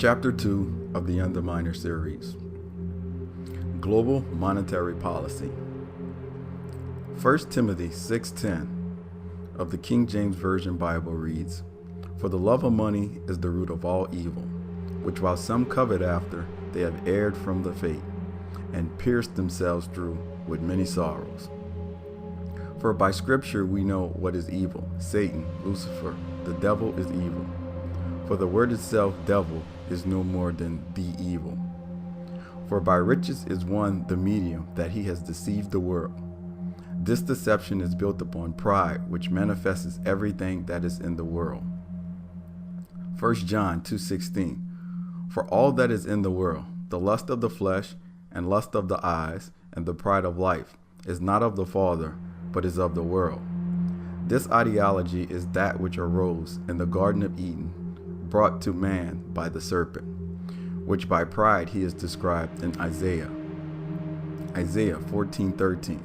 Chapter 2 of the Underminer series. Global Monetary Policy. 1 Timothy 6:10 of the King James Version Bible reads, "For the love of money is the root of all evil, which while some covet after, they have erred from the faith, and pierced themselves through with many sorrows. For by Scripture we know what is evil. Satan, Lucifer, the devil is evil. For the word itself, devil, is no more than the evil. For by riches is won the medium that he has deceived the world. This deception is built upon pride, which manifests everything that is in the world." 1 John 2:16. "For all that is in the world, the lust of the flesh, and lust of the eyes, and the pride of life, is not of the Father, but is of the world. This ideology is that which arose in the Garden of Eden, brought to man by the serpent, which by pride he is described in Isaiah 14:13.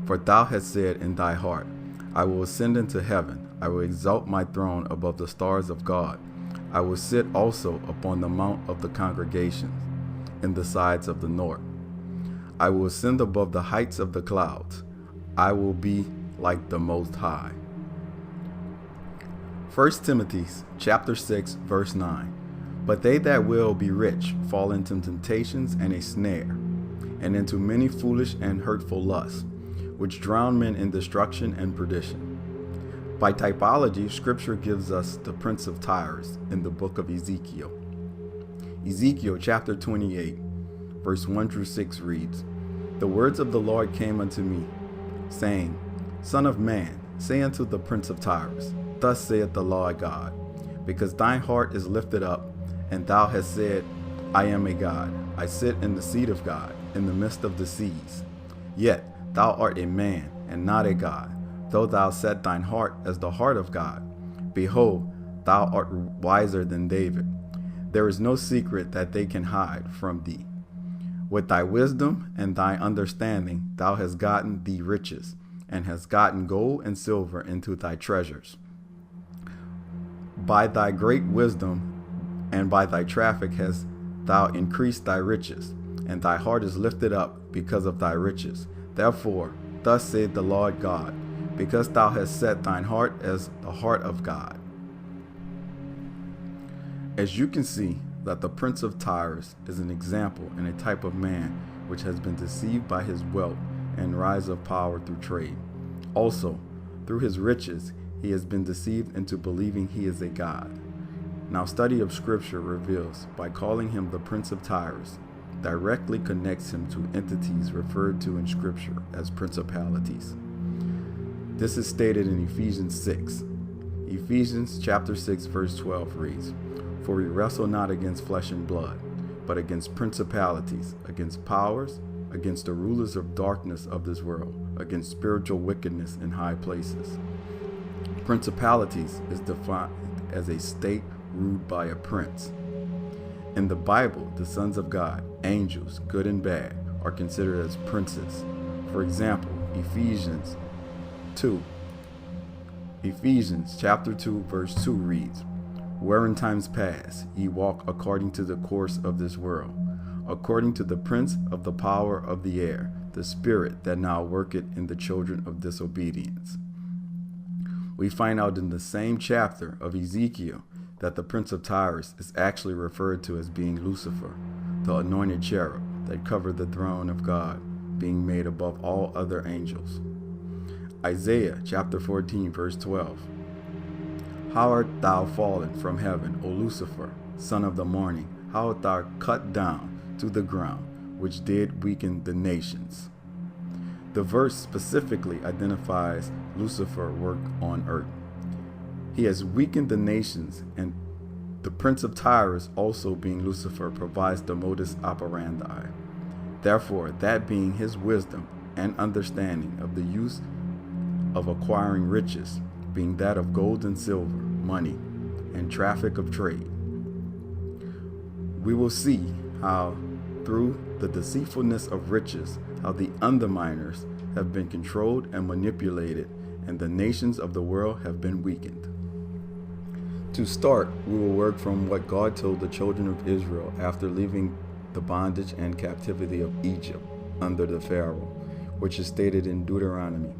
For thou hast said in thy heart, I will ascend into heaven, I will exalt my throne above the stars of God, I will sit also upon the mount of the congregation in the sides of the north. I will ascend above the heights of the clouds, I will be like the Most High." 1 Timothy chapter 6, verse 9. "But they that will be rich fall into temptations and a snare, and into many foolish and hurtful lusts, which drown men in destruction and perdition." By typology, Scripture gives us the prince of Tyres in the book of Ezekiel. Ezekiel chapter 28, verse 1 through 6 reads, "The words of the Lord came unto me, saying, Son of man, say unto the prince of Tyres, Thus saith the Lord God, because thine heart is lifted up, and thou hast said, I am a God, I sit in the seat of God, in the midst of the seas. Yet thou art a man, and not a God, though thou set thine heart as the heart of God. Behold, thou art wiser than David. There is no secret that they can hide from thee. With thy wisdom and thy understanding thou hast gotten thee riches, and hast gotten gold and silver into thy treasures. By thy great wisdom and by thy traffic hast thou increased thy riches, and thy heart is lifted up because of thy riches. Therefore, thus saith the Lord God, because thou hast set thine heart as the heart of God." As you can see, that the prince of Tyres is an example and a type of man which has been deceived by his wealth and rise of power through trade. Also, through his riches, he has been deceived into believing he is a god. Now, study of Scripture reveals, by calling him the prince of Tyres, directly connects him to entities referred to in Scripture as principalities. This is stated in Ephesians 6. Ephesians chapter 6 verse 12 reads, "For we wrestle not against flesh and blood, but against principalities, against powers, against the rulers of darkness of this world, against spiritual wickedness in high places." Principalities is defined as a state ruled by a prince. In the Bible, the sons of God, angels, good and bad, are considered as princes. For example, Ephesians chapter 2 verse 2 reads, "Where in times past ye walk according to the course of this world, according to the prince of the power of the air, the spirit that now worketh in the children of disobedience." We find out in the same chapter of Ezekiel that the prince of Tyres is actually referred to as being Lucifer, the anointed cherub that covered the throne of God, being made above all other angels. Isaiah chapter 14 verse 12. "How art thou fallen from heaven, O Lucifer, son of the morning? How art thou cut down to the ground, which did weaken the nations?" The verse specifically identifies Lucifer's work on earth. He has weakened the nations, and the prince of Tyres, also being Lucifer, provides the modus operandi. Therefore, that being his wisdom and understanding of the use of acquiring riches, being that of gold and silver, money, and traffic of trade. We will see how, through the deceitfulness of riches, how the underminers have been controlled and manipulated, and the nations of the world have been weakened. To start, we will work from what God told the children of Israel after leaving the bondage and captivity of Egypt under the Pharaoh, which is stated in Deuteronomy.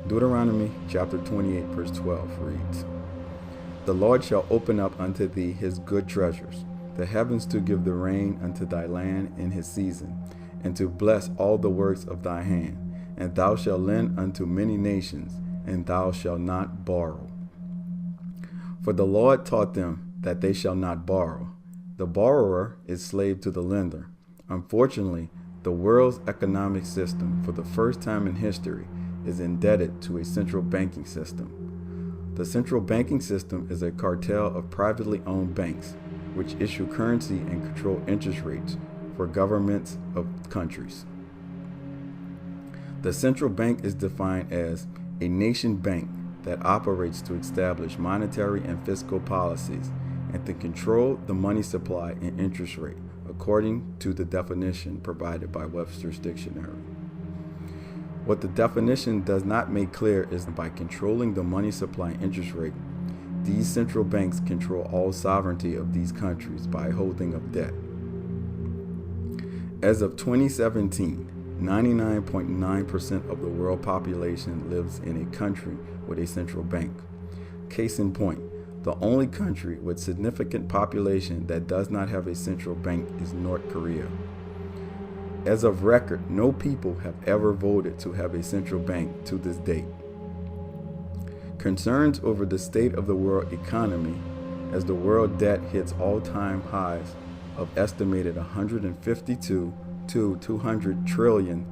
Deuteronomy chapter 28 verse 12 reads, "The Lord shall open up unto thee his good treasures, the heavens to give the rain unto thy land in his season, and to bless all the works of thy hand. And thou shalt lend unto many nations, and thou shalt not borrow. For the Lord taught them that they shall not borrow. The borrower is slave to the lender." Unfortunately, the world's economic system, for the first time in history, is indebted to a central banking system. The central banking system is a cartel of privately owned banks, which issue currency and control interest rates for governments of countries. The central bank is defined as a nation bank that operates to establish monetary and fiscal policies and to control the money supply and interest rate, according to the definition provided by Webster's Dictionary. What the definition does not make clear is that by controlling the money supply and interest rate, these central banks control all sovereignty of these countries by holding of debt. As of 2017, 99.9% of the world population lives in a country with a central bank. Case in point, the only country with significant population that does not have a central bank is North Korea. As of record, no people have ever voted to have a central bank to this date. Concerns over the state of the world economy as the world debt hits all-time highs of estimated $152 to $200 trillion.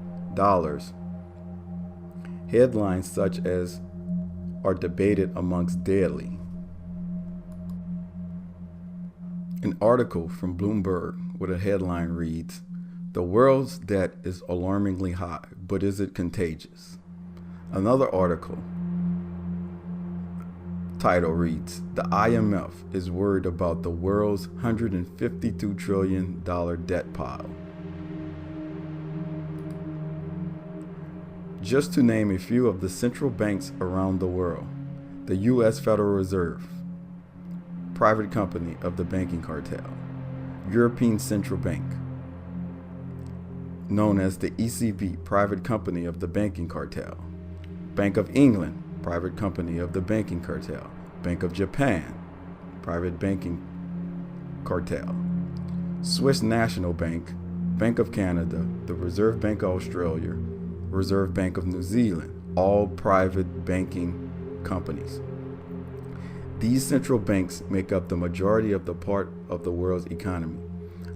Headlines such as are debated amongst daily. An article from Bloomberg with a headline reads, "The world's debt is alarmingly high, but is it contagious?" Another article title reads, "The IMF is worried about the world's $152 trillion debt pile." Just to name a few of the central banks around the world: the U.S. Federal Reserve, private company of the banking cartel; European Central Bank, known as the ECB, private company of the banking cartel; Bank of England, private company of the banking cartel; Bank of Japan, private banking cartel; Swiss National Bank, Bank of Canada, the Reserve Bank of Australia, Reserve Bank of New Zealand, all private banking companies. These central banks make up the majority of the part of the world's economy.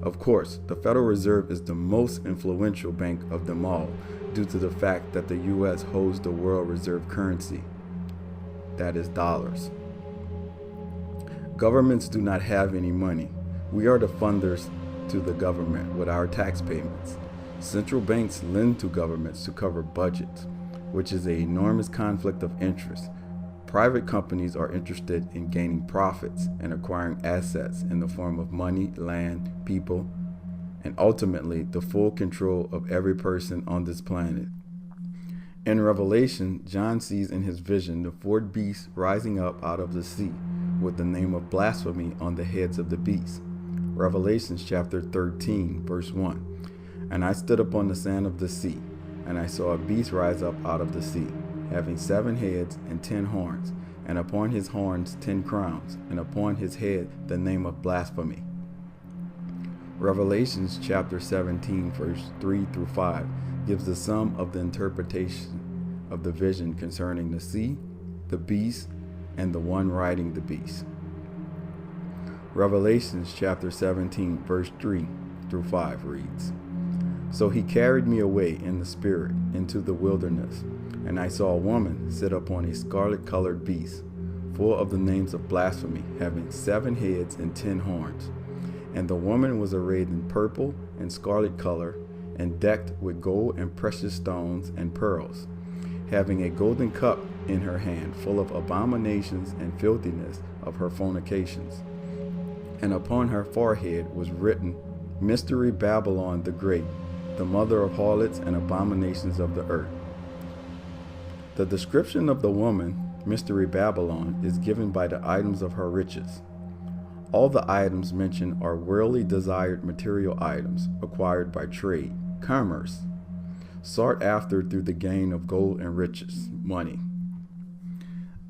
Of course, the Federal Reserve is the most influential bank of them all due to the fact that the U.S. holds the world reserve currency, that is dollars. Governments do not have any money. We are the funders to the government with our tax payments. Central banks lend to governments to cover budgets, which is an enormous conflict of interest. Private companies are interested in gaining profits and acquiring assets in the form of money, land, people, and ultimately the full control of every person on this planet. In Revelation, John sees in his vision the four beasts rising up out of the sea with the name of blasphemy on the heads of the beasts. Revelation chapter 13, verse 1. "And I stood upon the sand of the sea, and I saw a beast rise up out of the sea, having 7 heads and 10 horns, and upon his horns 10 crowns, and upon his head the name of blasphemy." Revelation chapter 17, verse 3 through 5 gives the sum of the interpretation of the vision concerning the sea, the beast, and the one riding the beast. Revelation chapter 17, verse 3 through 5 reads, "So he carried me away in the spirit into the wilderness, and I saw a woman sit upon a scarlet-colored beast, full of the names of blasphemy, having 7 heads and 10 horns. And the woman was arrayed in purple and scarlet color, and decked with gold and precious stones and pearls, having a golden cup in her hand, full of abominations and filthiness of her fornications. And upon her forehead was written, Mystery Babylon the Great, the mother of harlots and abominations of the earth." The description of the woman, Mystery Babylon, is given by the items of her riches. All the items mentioned are worldly desired material items acquired by trade, commerce, sought after through the gain of gold and riches, money.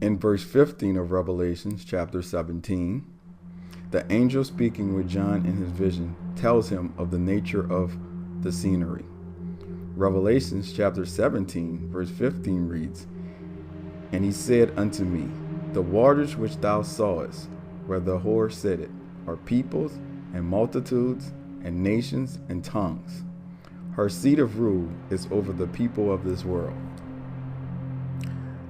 In verse 15 of Revelation, chapter 17, the angel speaking with John in his vision tells him of the nature of the scenery. Revelation chapter 17, verse 15 reads, "And he said unto me, The waters which thou sawest, where the whore sitteth, are peoples and multitudes and nations and tongues. Her seat of rule is over the people of this world."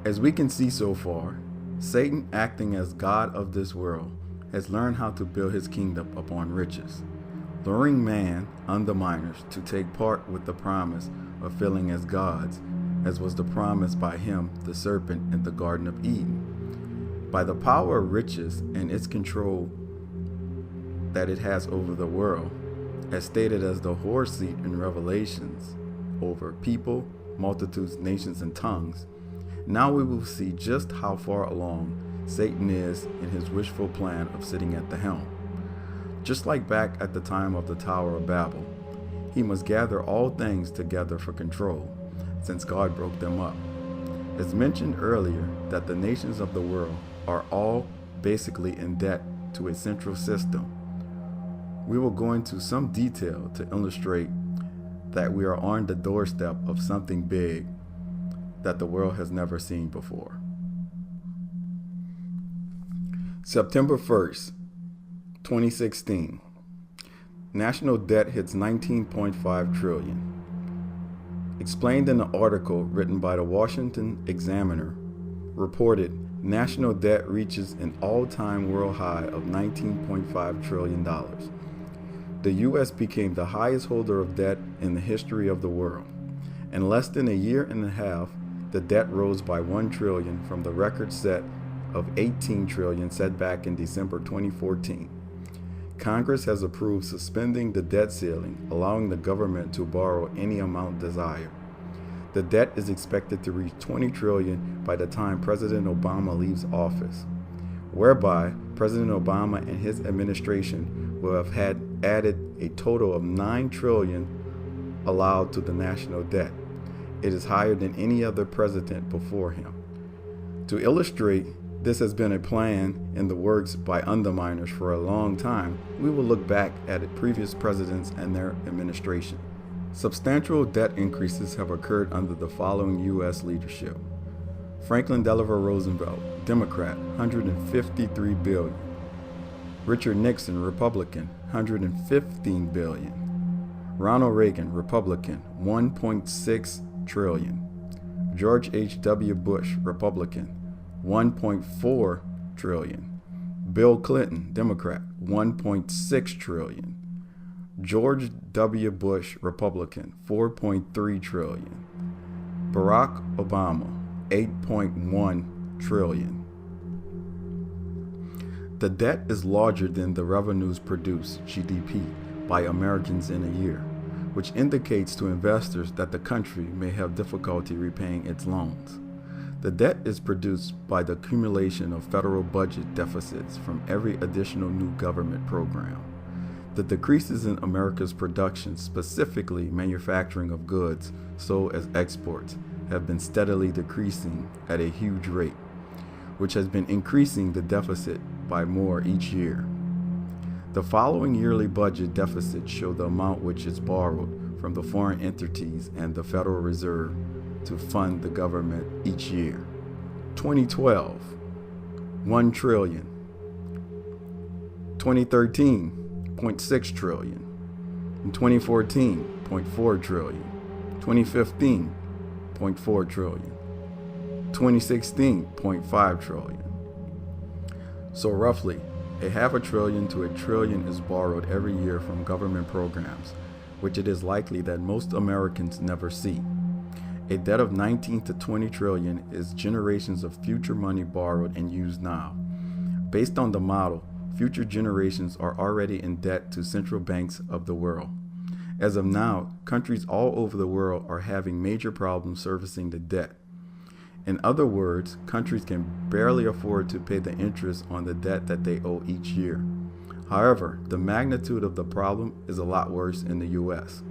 As we can see so far, Satan, acting as God of this world, has learned how to build his kingdom upon riches, luring man, underminers, to take part with the promise of filling as gods, as was the promise by him, the serpent, in the Garden of Eden. By the power of riches and its control that it has over the world, as stated as the whore seat in Revelations, over people, multitudes, nations, and tongues, now we will see just how far along Satan is in his wishful plan of sitting at the helm. Just like back at the time of the Tower of Babel, he must gather all things together for control, since God broke them up. As mentioned earlier, that the nations of the world are all basically in debt to a central system. We will go into some detail to illustrate that we are on the doorstep of something big that the world has never seen before. September 1st, 2016. National debt hits 19.5 trillion. Explained in an article written by the Washington Examiner, reported national debt reaches an all-time world high of $19.5 trillion. The U.S. became the highest holder of debt in the history of the world. In less than a year and a half, the debt rose by 1 trillion from the record set of 18 trillion set back in December 2014. Congress has approved suspending the debt ceiling, allowing the government to borrow any amount desired. The debt is expected to reach 20 trillion by the time President Obama leaves office, whereby President Obama and his administration will have had added a total of 9 trillion allowed to the national debt. It is higher than any other president before him. To illustrate this has been a plan in the works by underminers for a long time, we will look back at previous presidents and their administration. Substantial debt increases have occurred under the following U.S. leadership. Franklin Delano Roosevelt, Democrat, $153 billion. Richard Nixon, Republican, $115 billion. Ronald Reagan, Republican, $1.6 trillion. George H.W. Bush, Republican, $1.4 trillion. Bill Clinton, Democrat, $1.6 trillion. George W. Bush, Republican, $4.3 trillion. Barack Obama, $8.1 trillion. The debt is larger than the revenues produced, GDP, by Americans in a year, which indicates to investors that the country may have difficulty repaying its loans. The debt is produced by the accumulation of federal budget deficits from every additional new government program. The decreases in America's production, specifically manufacturing of goods sold as exports, have been steadily decreasing at a huge rate, which has been increasing the deficit by more each year. The following yearly budget deficits show the amount which is borrowed from the foreign entities and the Federal Reserve to fund the government each year. 2012, 1 trillion. 2013, 0.6 trillion. In 2014, 0.4 trillion. 2015, 0.4 trillion. 2016, 0.5 trillion. So roughly, a half a trillion to a trillion is borrowed every year from government programs, which it is likely that most Americans never see. A debt of 19 to 20 trillion is generations of future money borrowed and used now. Based on the model, future generations are already in debt to central banks of the world. As of now, countries all over the world are having major problems servicing the debt. In other words, countries can barely afford to pay the interest on the debt that they owe each year. However, the magnitude of the problem is a lot worse in the US.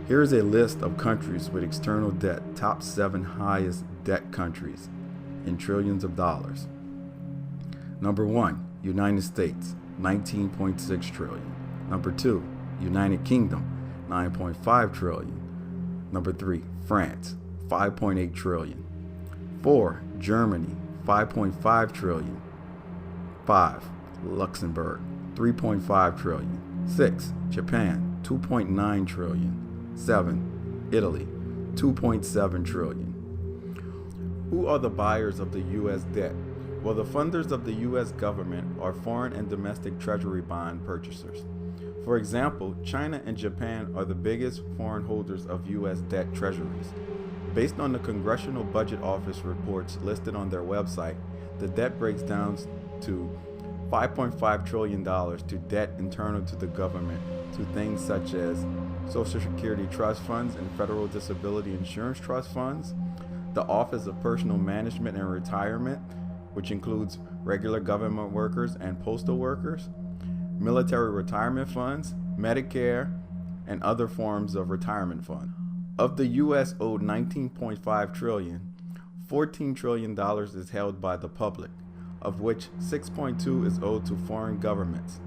Here is a list of countries with external debt, top 7 highest debt countries in trillions of dollars. Number 1, United States, 19.6 trillion. Number 2, United Kingdom, 9.5 trillion. Number 3, France, 5.8 trillion. 4, Germany, 5.5 trillion. 5, Luxembourg, 3.5 trillion. 6, Japan, 2.9 trillion. 7, Italy, 2.7 trillion. Who are the buyers of the U.S. debt? Well, the funders of the U.S. government are foreign and domestic treasury bond purchasers. For example, China and Japan are the biggest foreign holders of U.S. debt treasuries. Based on the Congressional Budget Office reports listed on their website, the debt breaks down to $5.5 trillion to debt internal to the government, to things such as Social Security trust funds and federal disability insurance trust funds, the Office of Personnel Management and Retirement, which includes regular government workers and postal workers, military retirement funds, Medicare, and other forms of retirement fund. Of the U.S. owed $19.5 trillion, $14 trillion is held by the public, of which $6.2 is owed to foreign governments.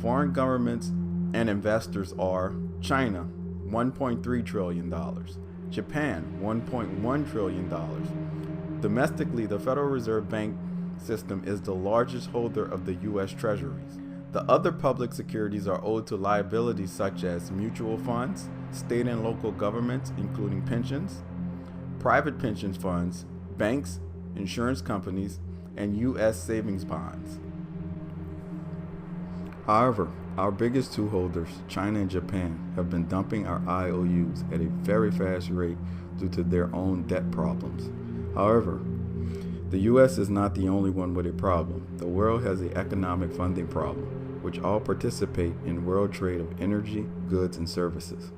Foreign governments and investors are China, $1.3 trillion, Japan, $1.1 trillion. Domestically, the Federal Reserve Bank system is the largest holder of the U.S. Treasuries. The other public securities are owed to liabilities such as mutual funds, state and local governments, including pensions, private pension funds, banks, insurance companies, and U.S. savings bonds. However, our biggest two holders, China and Japan, have been dumping our IOUs at a very fast rate due to their own debt problems. However, the U.S. is not the only one with a problem. The world has an economic funding problem, which all participate in world trade of energy, goods, and services.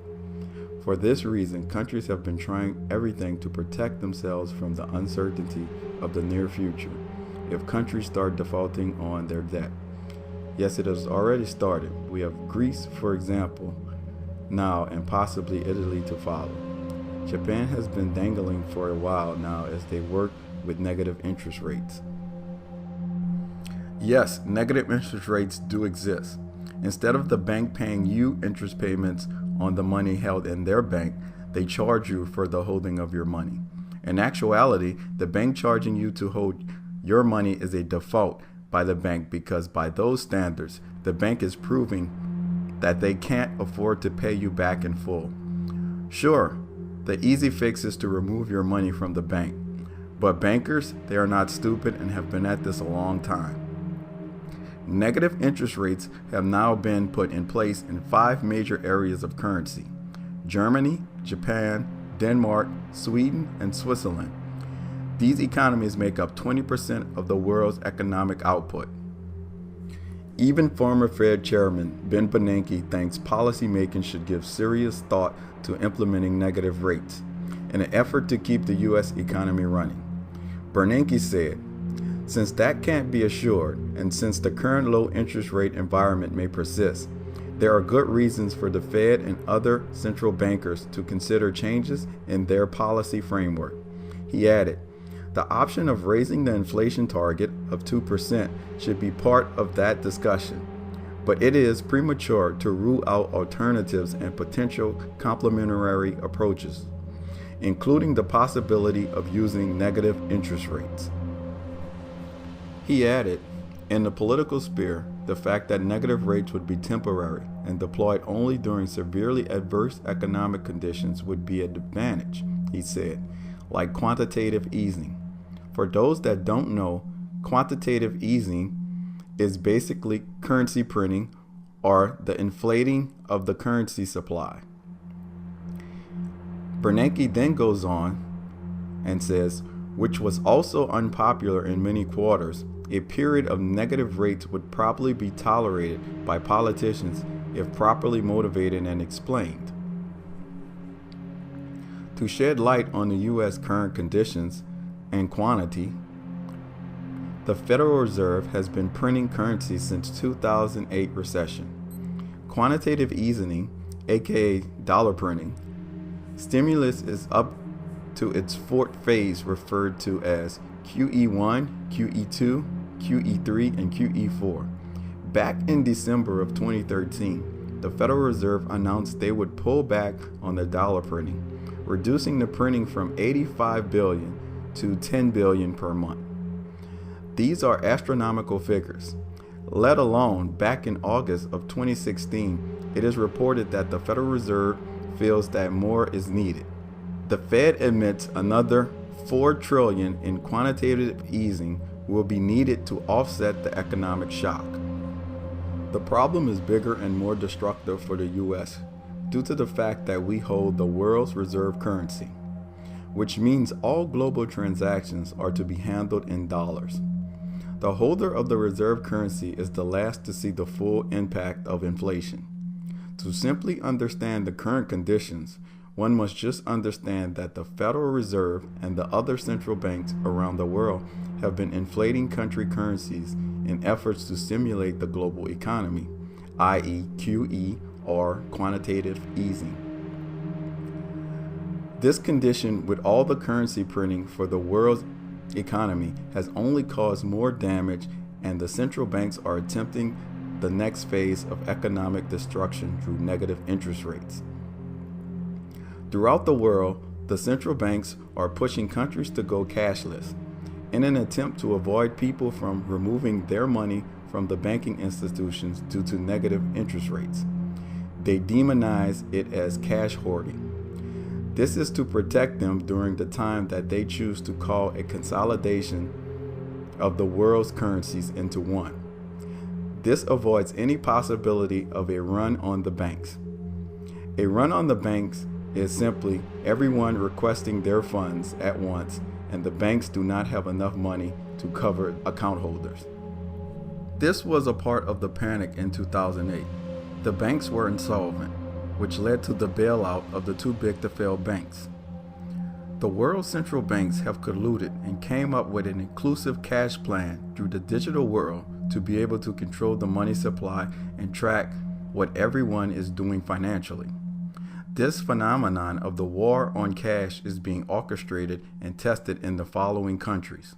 For this reason, countries have been trying everything to protect themselves from the uncertainty of the near future if countries start defaulting on their debt. Yes, it has already started. We have Greece, for example, now, and possibly Italy to follow. Japan has been dangling for a while now as they work with negative interest rates. Yes, negative interest rates do exist. Instead of the bank paying you interest payments on the money held in their bank, they charge you for the holding of your money. In actuality, the bank charging you to hold your money is a default by the bank because by those standards, the bank is proving that they can't afford to pay you back in full. Sure, the easy fix is to remove your money from the bank, but bankers, they are not stupid and have been at this a long time. Negative interest rates have now been put in place in 5 major areas of currency: Germany, Japan, Denmark, Sweden, and Switzerland. These economies make up 20% of the world's economic output. Even former Fed Chairman Ben Bernanke thinks policymaking should give serious thought to implementing negative rates in an effort to keep the U.S. economy running. Bernanke said, "Since that can't be assured, and since the current low interest rate environment may persist, there are good reasons for the Fed and other central bankers to consider changes in their policy framework." He added, "The option of raising the inflation target of 2% should be part of that discussion, but it is premature to rule out alternatives and potential complementary approaches, including the possibility of using negative interest rates." He added, "In the political sphere, the fact that negative rates would be temporary and deployed only during severely adverse economic conditions would be an advantage," he said, "like quantitative easing. For those that don't know, quantitative easing is basically currency printing or the inflating of the currency supply." Bernanke then goes on and says, "Which was also unpopular in many quarters, a period of negative rates would probably be tolerated by politicians if properly motivated and explained." To shed light on the U.S. current conditions and quantity, The Federal Reserve has been printing currency since 2008 recession. Quantitative easing, aka dollar printing, stimulus is up to its fourth phase, referred to as QE1, QE2, QE3, and QE4. Back in December of 2013, the Federal Reserve announced they would pull back on the dollar printing, reducing the printing from 85 billion to 10 billion per month. These are astronomical figures. Let alone, back in August of 2016, it is reported that the Federal Reserve feels that more is needed. The Fed admits another $4 trillion in quantitative easing will be needed to offset the economic shock. The problem is bigger and more destructive for the U.S. due to the fact that we hold the world's reserve currency, which means all global transactions are to be handled in dollars. The holder of the reserve currency is the last to see the full impact of inflation. To simply understand the current conditions, one must just understand that the Federal Reserve and the other central banks around the world have been inflating country currencies in efforts to stimulate the global economy, i.e. QE or quantitative easing. This condition with all the currency printing for the world's economy has only caused more damage, and the central banks are attempting the next phase of economic destruction through negative interest rates. Throughout the world, the central banks are pushing countries to go cashless in an attempt to avoid people from removing their money from the banking institutions due to negative interest rates. They demonize it as cash hoarding. This is to protect them during the time that they choose to call a consolidation of the world's currencies into one. This avoids any possibility of a run on the banks. A run on the banks is simply everyone requesting their funds at once, and the banks do not have enough money to cover account holders. This was a part of the panic in 2008. The banks were insolvent, which led to the bailout of the too big to fail banks. The world's central banks have colluded and came up with an inclusive cash plan through the digital world to be able to control the money supply and track what everyone is doing financially. This phenomenon of the war on cash is being orchestrated and tested in the following countries.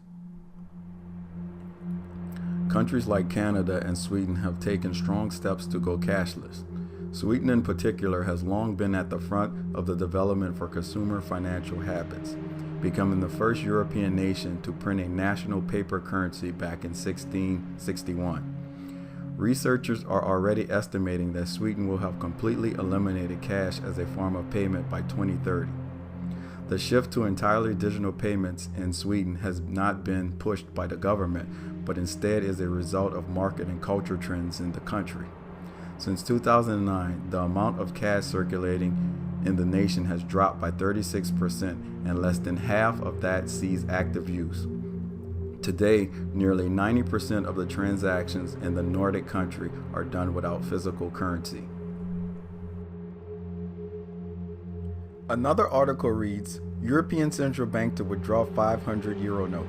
Countries like Canada and Sweden have taken strong steps to go cashless. Sweden in particular has long been at the front of the development for consumer financial habits, becoming the first European nation to print a national paper currency back in 1661. Researchers are already estimating that Sweden will have completely eliminated cash as a form of payment by 2030. The shift to entirely digital payments in Sweden has not been pushed by the government, but instead is a result of market and culture trends in the country. Since 2009, the amount of cash circulating in the nation has dropped by 36%, and less than half of that sees active use. Today, nearly 90% of the transactions in the Nordic country are done without physical currency. Another article reads, European Central Bank to withdraw 500 euro note.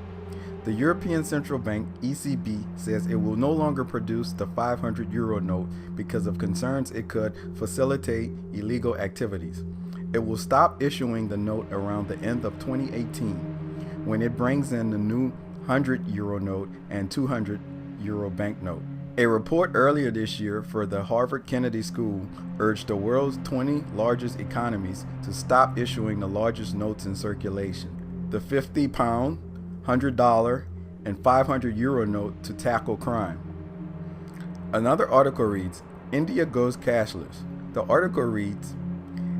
The European Central Bank, ECB, says it will no longer produce the 500 euro note because of concerns it could facilitate illegal activities. It will stop issuing the note around the end of 2018, when it brings in the new 100 euro note and 200 euro banknote. A report earlier this year for the Harvard Kennedy School urged the world's 20 largest economies to stop issuing the largest notes in circulation, the £50, $100, and 500 euro note, to tackle crime. Another article reads, India goes cashless. The article reads,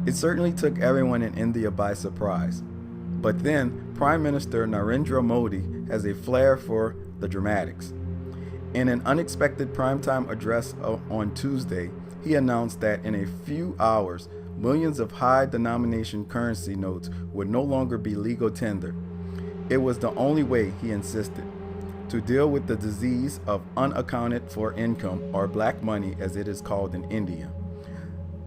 it certainly took everyone in India by surprise. But then, Prime Minister Narendra Modi has a flair for the dramatics. In an unexpected primetime address on Tuesday, he announced that in a few hours, millions of high-denomination currency notes would no longer be legal tender. It was the only way, he insisted, to deal with the disease of unaccounted for income, or black money as it is called in India.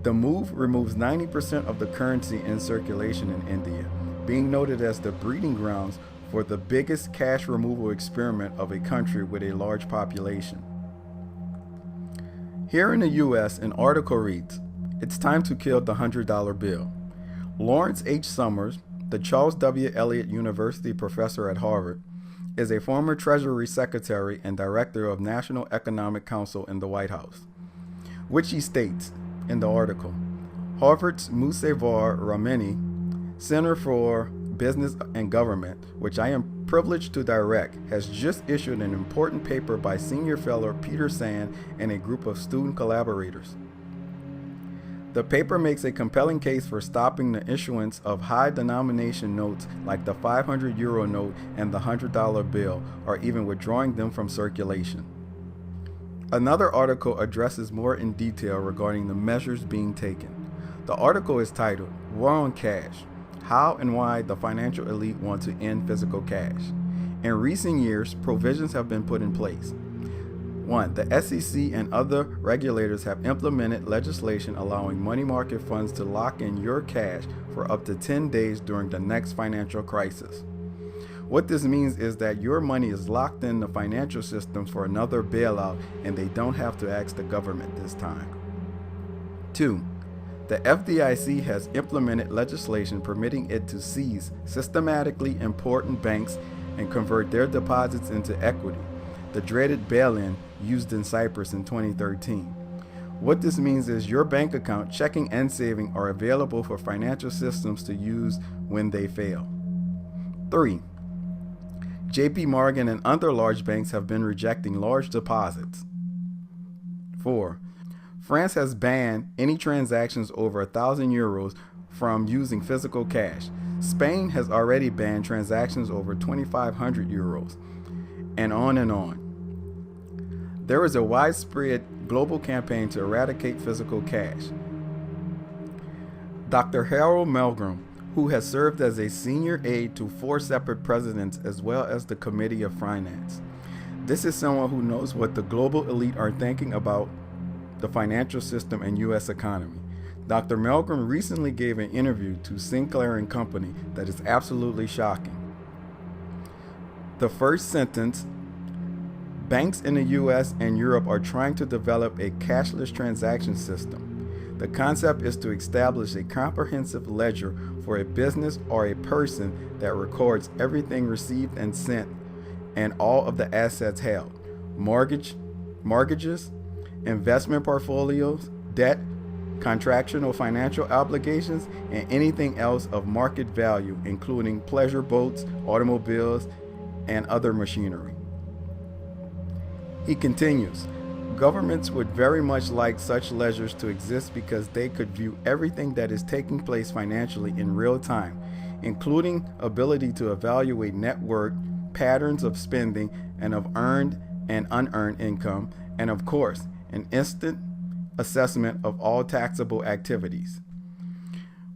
The move removes 90% of the currency in circulation in India, being noted as the breeding grounds for the biggest cash removal experiment of a country with a large population. Here in the US, an article reads, "It's time to kill the $100 bill." Lawrence H. Summers, the Charles W. Eliot University professor at Harvard, is a former Treasury Secretary and Director of National Economic Council in the White House, which he states in the article, Harvard's Musavar Ramani Center for Business and Government, which I am privileged to direct, has just issued an important paper by senior fellow Peter Sand and a group of student collaborators. The paper makes a compelling case for stopping the issuance of high denomination notes like the 500 euro note and the $100 bill, or even withdrawing them from circulation. Another article addresses more in detail regarding the measures being taken. The article is titled, "War on Cash: How and Why the Financial Elite Want to End Physical Cash." In recent years, provisions have been put in place. 1. The SEC and other regulators have implemented legislation allowing money market funds to lock in your cash for up to 10 days during the next financial crisis. What this means is that your money is locked in the financial system for another bailout, and they don't have to ask the government this time. 2. The FDIC has implemented legislation permitting it to seize systematically important banks and convert their deposits into equity, the dreaded bail-in used in Cyprus in 2013. What this means is your bank account, checking, and saving are available for financial systems to use when they fail. 3. JP Morgan and other large banks have been rejecting large deposits. 4. France has banned any transactions over 1,000 euros from using physical cash. Spain has already banned transactions over 2,500 euros, and on and on. There is a widespread global campaign to eradicate physical cash. Dr. Harold Milgram, who has served as a senior aide to 4 separate presidents as well as the Committee of Finance. This is someone who knows what the global elite are thinking about the financial system and U.S. economy. Dr. Milgram recently gave an interview to Sinclair and Company that is absolutely shocking. The first sentence, banks in the US and Europe are trying to develop a cashless transaction system. The concept is to establish a comprehensive ledger for a business or a person that records everything received and sent and all of the assets held, mortgages, investment portfolios, debt, contractual financial obligations, and anything else of market value, including pleasure boats, automobiles, and other machinery. He continues, governments would very much like such ledgers to exist because they could view everything that is taking place financially in real time, including ability to evaluate net worth, patterns of spending, and of earned and unearned income, and of course, an instant assessment of all taxable activities.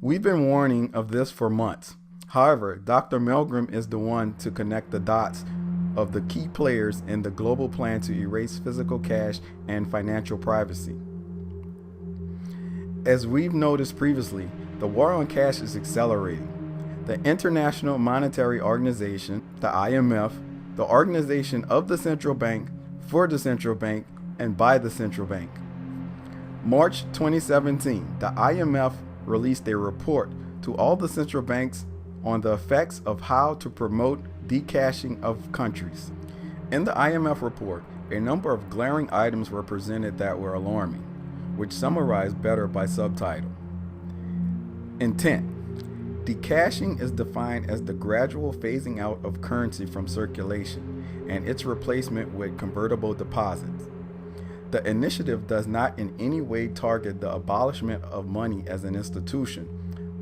We've been warning of this for months. However, Dr. Milgram is the one to connect the dots of the key players in the global plan to erase physical cash and financial privacy. As we've noticed previously, the war on cash is accelerating. The International Monetary Organization, the IMF, the organization of the central bank, for the central bank, and by the central bank. March 2017, the IMF released a report to all the central banks on the effects of how to promote decashing of countries. In the IMF report, a number of glaring items were presented that were alarming, which summarized better by subtitle. Intent. Decashing is defined as the gradual phasing out of currency from circulation and its replacement with convertible deposits. The initiative does not in any way target the abolishment of money as an institution,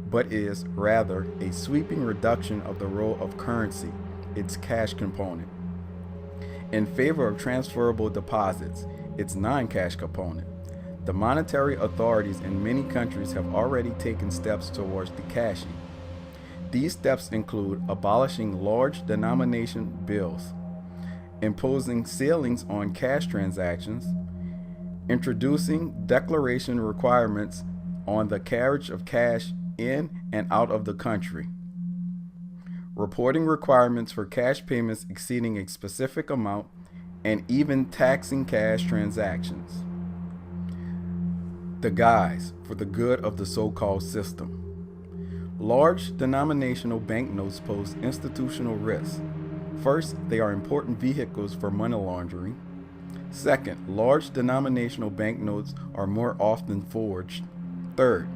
but is rather a sweeping reduction of the role of currency, its cash component, in favor of transferable deposits, its non-cash component. The monetary authorities in many countries have already taken steps towards decashing. These steps include abolishing large denomination bills, imposing ceilings on cash transactions, introducing declaration requirements on the carriage of cash in and out of the country, reporting requirements for cash payments exceeding a specific amount, and even taxing cash transactions. The guise for the good of the so-called system. Large denominational banknotes pose institutional risks. First, they are important vehicles for money laundering. Second, large denominational banknotes are more often forged. Third,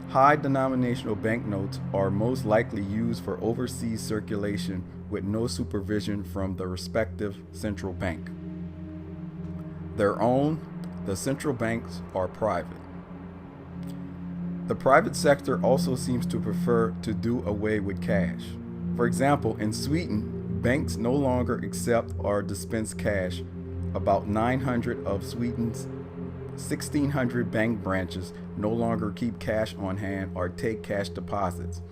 high denominational banknotes are most likely used for overseas circulation with no supervision from the respective central bank. The central banks are private. The private sector also seems to prefer to do away with cash. For example, in Sweden, banks no longer accept or dispense cash. About 900 of Sweden's 1,600 bank branches no longer keep cash on hand or take cash deposits,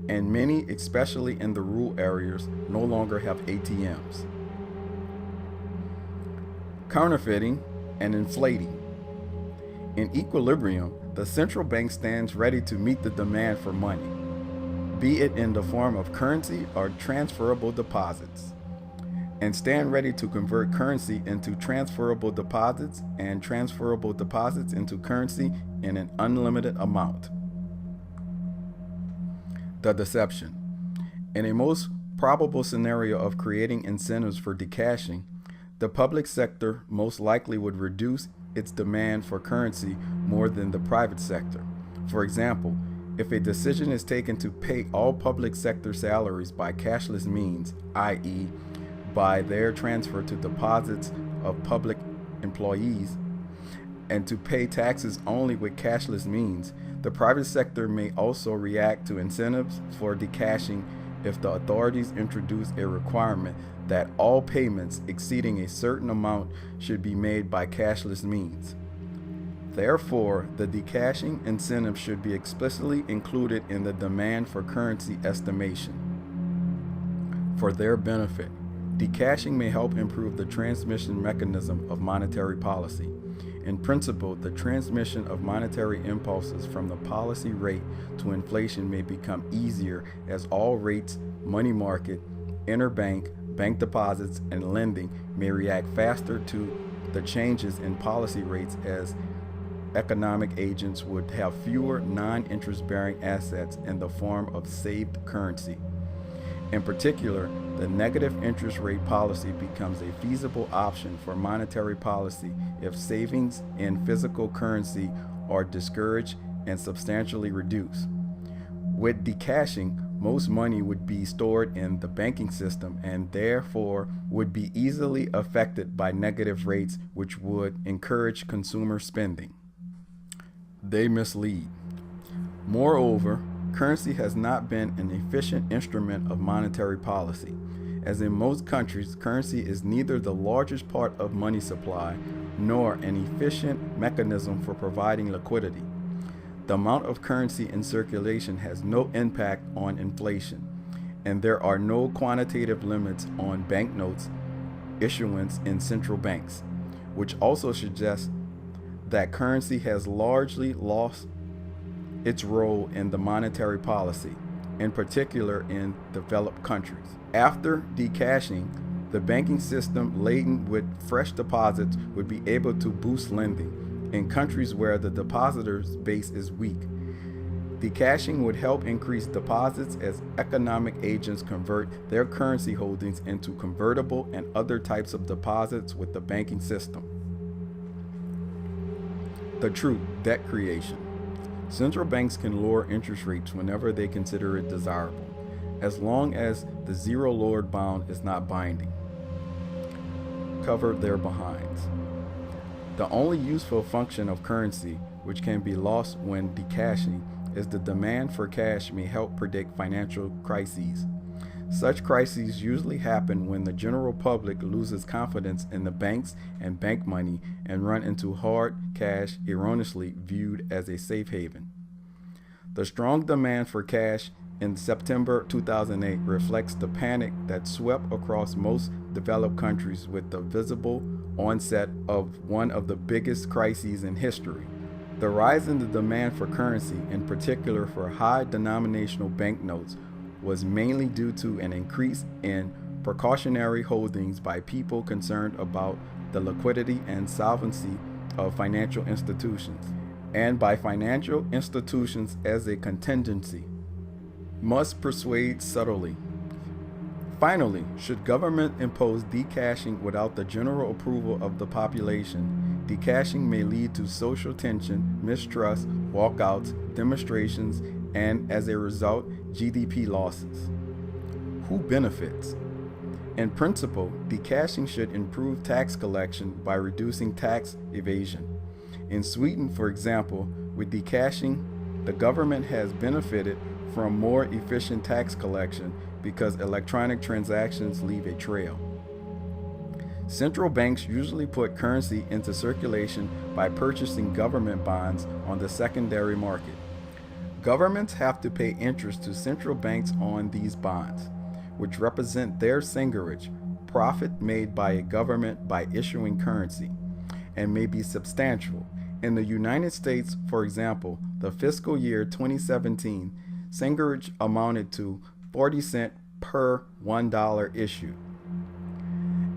and many, especially in the rural areas, no longer have ATMs. Counterfeiting and inflating. In equilibrium, the central bank stands ready to meet the demand for money, be it in the form of currency or transferable deposits, and stand ready to convert currency into transferable deposits and transferable deposits into currency in an unlimited amount. The deception. In a most probable scenario of creating incentives for decashing, the public sector most likely would reduce its demand for currency more than the private sector. For example, if a decision is taken to pay all public sector salaries by cashless means, i.e., by their transfer to deposits of public employees, and to pay taxes only with cashless means, the private sector may also react to incentives for decashing if the authorities introduce a requirement that all payments exceeding a certain amount should be made by cashless means. Therefore, the decashing incentive should be explicitly included in the demand for currency estimation. For their benefit, decashing may help improve the transmission mechanism of monetary policy. In principle, the transmission of monetary impulses from the policy rate to inflation may become easier as all rates, money market, interbank, bank deposits, and lending may react faster to the changes in policy rates, as economic agents would have fewer non-interest bearing assets in the form of saved currency. In particular, the negative interest rate policy becomes a feasible option for monetary policy if savings in physical currency are discouraged and substantially reduced. With decashing, most money would be stored in the banking system and therefore would be easily affected by negative rates, which would encourage consumer spending. They mislead. Moreover, currency has not been an efficient instrument of monetary policy. As in most countries, currency is neither the largest part of money supply nor an efficient mechanism for providing liquidity. The amount of currency in circulation has no impact on inflation, and there are no quantitative limits on banknotes issuance in central banks, which also suggests that currency has largely lost its role in the monetary policy, in particular in developed countries. After decashing, the banking system laden with fresh deposits would be able to boost lending in countries where the depositors' base is weak. Decashing would help increase deposits as economic agents convert their currency holdings into convertible and other types of deposits with the banking system. The truth, debt creation. Central banks can lower interest rates whenever they consider it desirable, as long as the zero lowered bound is not binding. Cover their behinds. The only useful function of currency, which can be lost when decashing, is the demand for cash may help predict financial crises. Such crises usually happen when the general public loses confidence in the banks and bank money and run into hard cash, erroneously viewed as a safe haven. The strong demand for cash in September 2008 reflects the panic that swept across most developed countries with the visible onset of one of the biggest crises in history. The rise in the demand for currency, in particular for high denominational banknotes, was mainly due to an increase in precautionary holdings by people concerned about the liquidity and solvency of financial institutions, and by financial institutions as a contingency, must persuade subtly. Finally, should government impose decashing without the general approval of the population, decashing may lead to social tension, mistrust, walkouts, demonstrations, and as a result, GDP losses. Who benefits? In principle, decashing should improve tax collection by reducing tax evasion. In Sweden, for example, with decashing, the government has benefited from more efficient tax collection because electronic transactions leave a trail. Central banks usually put currency into circulation by purchasing government bonds on the secondary market. Governments have to pay interest to central banks on these bonds, which represent their singerage, profit made by a government by issuing currency, and may be substantial. In the United States, for example, the fiscal year 2017, singerage amounted to 40 cents per $1 issued,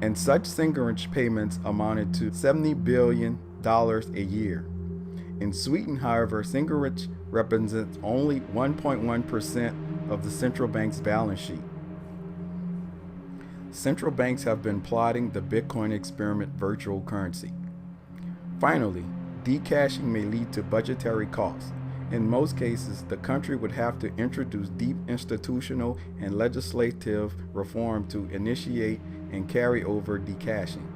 and such singerage payments amounted to $70 billion a year. In Sweden, however, singerage represents only 1.1% of the central bank's balance sheet. Central banks have been plotting the Bitcoin experiment virtual currency. Finally, decashing may lead to budgetary costs. In most cases, the country would have to introduce deep institutional and legislative reform to initiate and carry over decashing.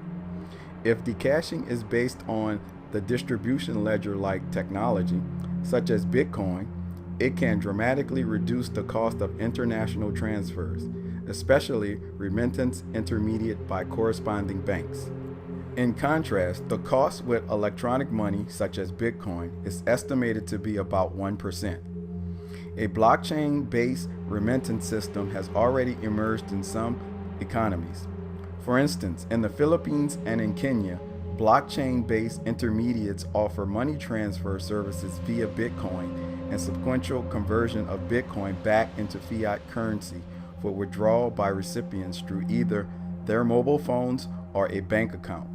If decashing is based on the distribution ledger-like technology, such as Bitcoin, it can dramatically reduce the cost of international transfers, especially remittance intermediate by corresponding banks. In contrast, the cost with electronic money, such as Bitcoin, is estimated to be about 1%. A blockchain-based remittance system has already emerged in some economies. For instance, in the Philippines and in Kenya, blockchain-based intermediates offer money transfer services via Bitcoin and sequential conversion of Bitcoin back into fiat currency for withdrawal by recipients through either their mobile phones or a bank account.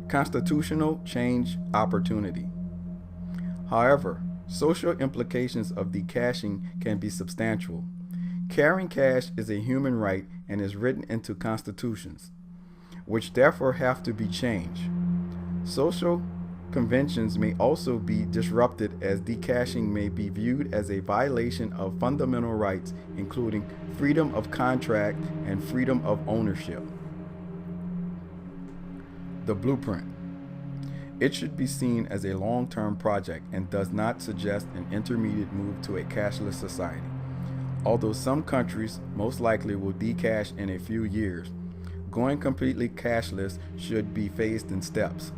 Constitutional change opportunity. However, social implications of decashing can be substantial. Carrying cash is a human right and is written into constitutions, which therefore have to be changed. Social conventions may also be disrupted, as decashing may be viewed as a violation of fundamental rights, including freedom of contract and freedom of ownership. The blueprint. It should be seen as a long-term project and does not suggest an intermediate move to a cashless society. Although some countries most likely will decash in a few years, going completely cashless should be phased in steps.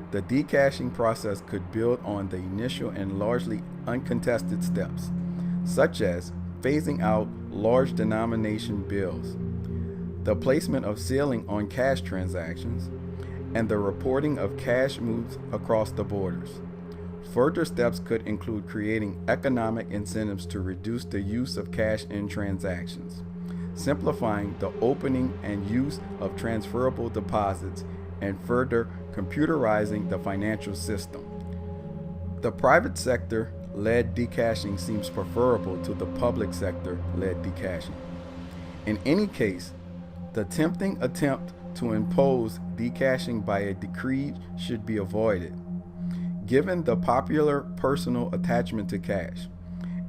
The decashing process could build on the initial and largely uncontested steps, such as phasing out large denomination bills, the placement of ceiling on cash transactions, and the reporting of cash moves across the borders. Further steps could include creating economic incentives to reduce the use of cash in transactions, simplifying the opening and use of transferable deposits, and further computerizing the financial system. The private sector-led decashing seems preferable to the public sector-led decashing. In any case, the tempting attempt to impose decashing by a decree should be avoided. Given the popular personal attachment to cash,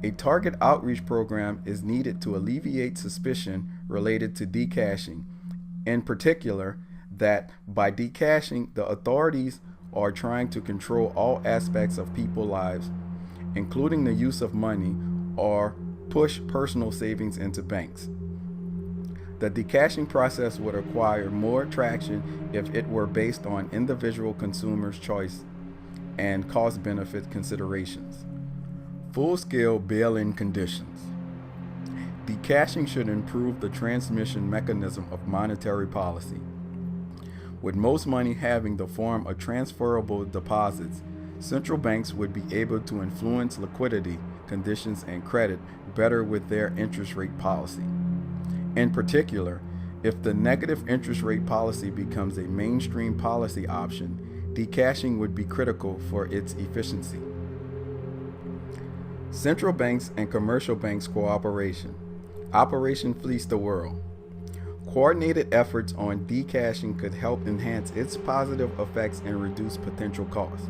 a target outreach program is needed to alleviate suspicion related to decashing, in particular that by decashing the authorities are trying to control all aspects of people's lives, including the use of money, or push personal savings into banks. The decashing process would acquire more traction if it were based on individual consumers' choice and cost-benefit considerations. Full-scale bail-in conditions. Decashing should improve the transmission mechanism of monetary policy. With most money having the form of transferable deposits, central banks would be able to influence liquidity conditions and credit better with their interest rate policy. In particular, if the negative interest rate policy becomes a mainstream policy option, decashing would be critical for its efficiency. Central banks and commercial banks cooperation. Operation Fleece the World. Coordinated efforts on decashing could help enhance its positive effects and reduce potential costs,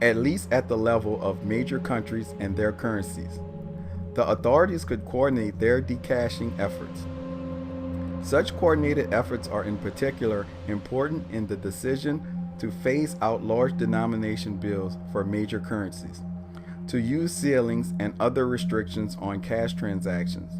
at least at the level of major countries and their currencies. The authorities could coordinate their decashing efforts. Such coordinated efforts are in particular important in the decision to phase out large denomination bills for major currencies, to use ceilings and other restrictions on cash transactions,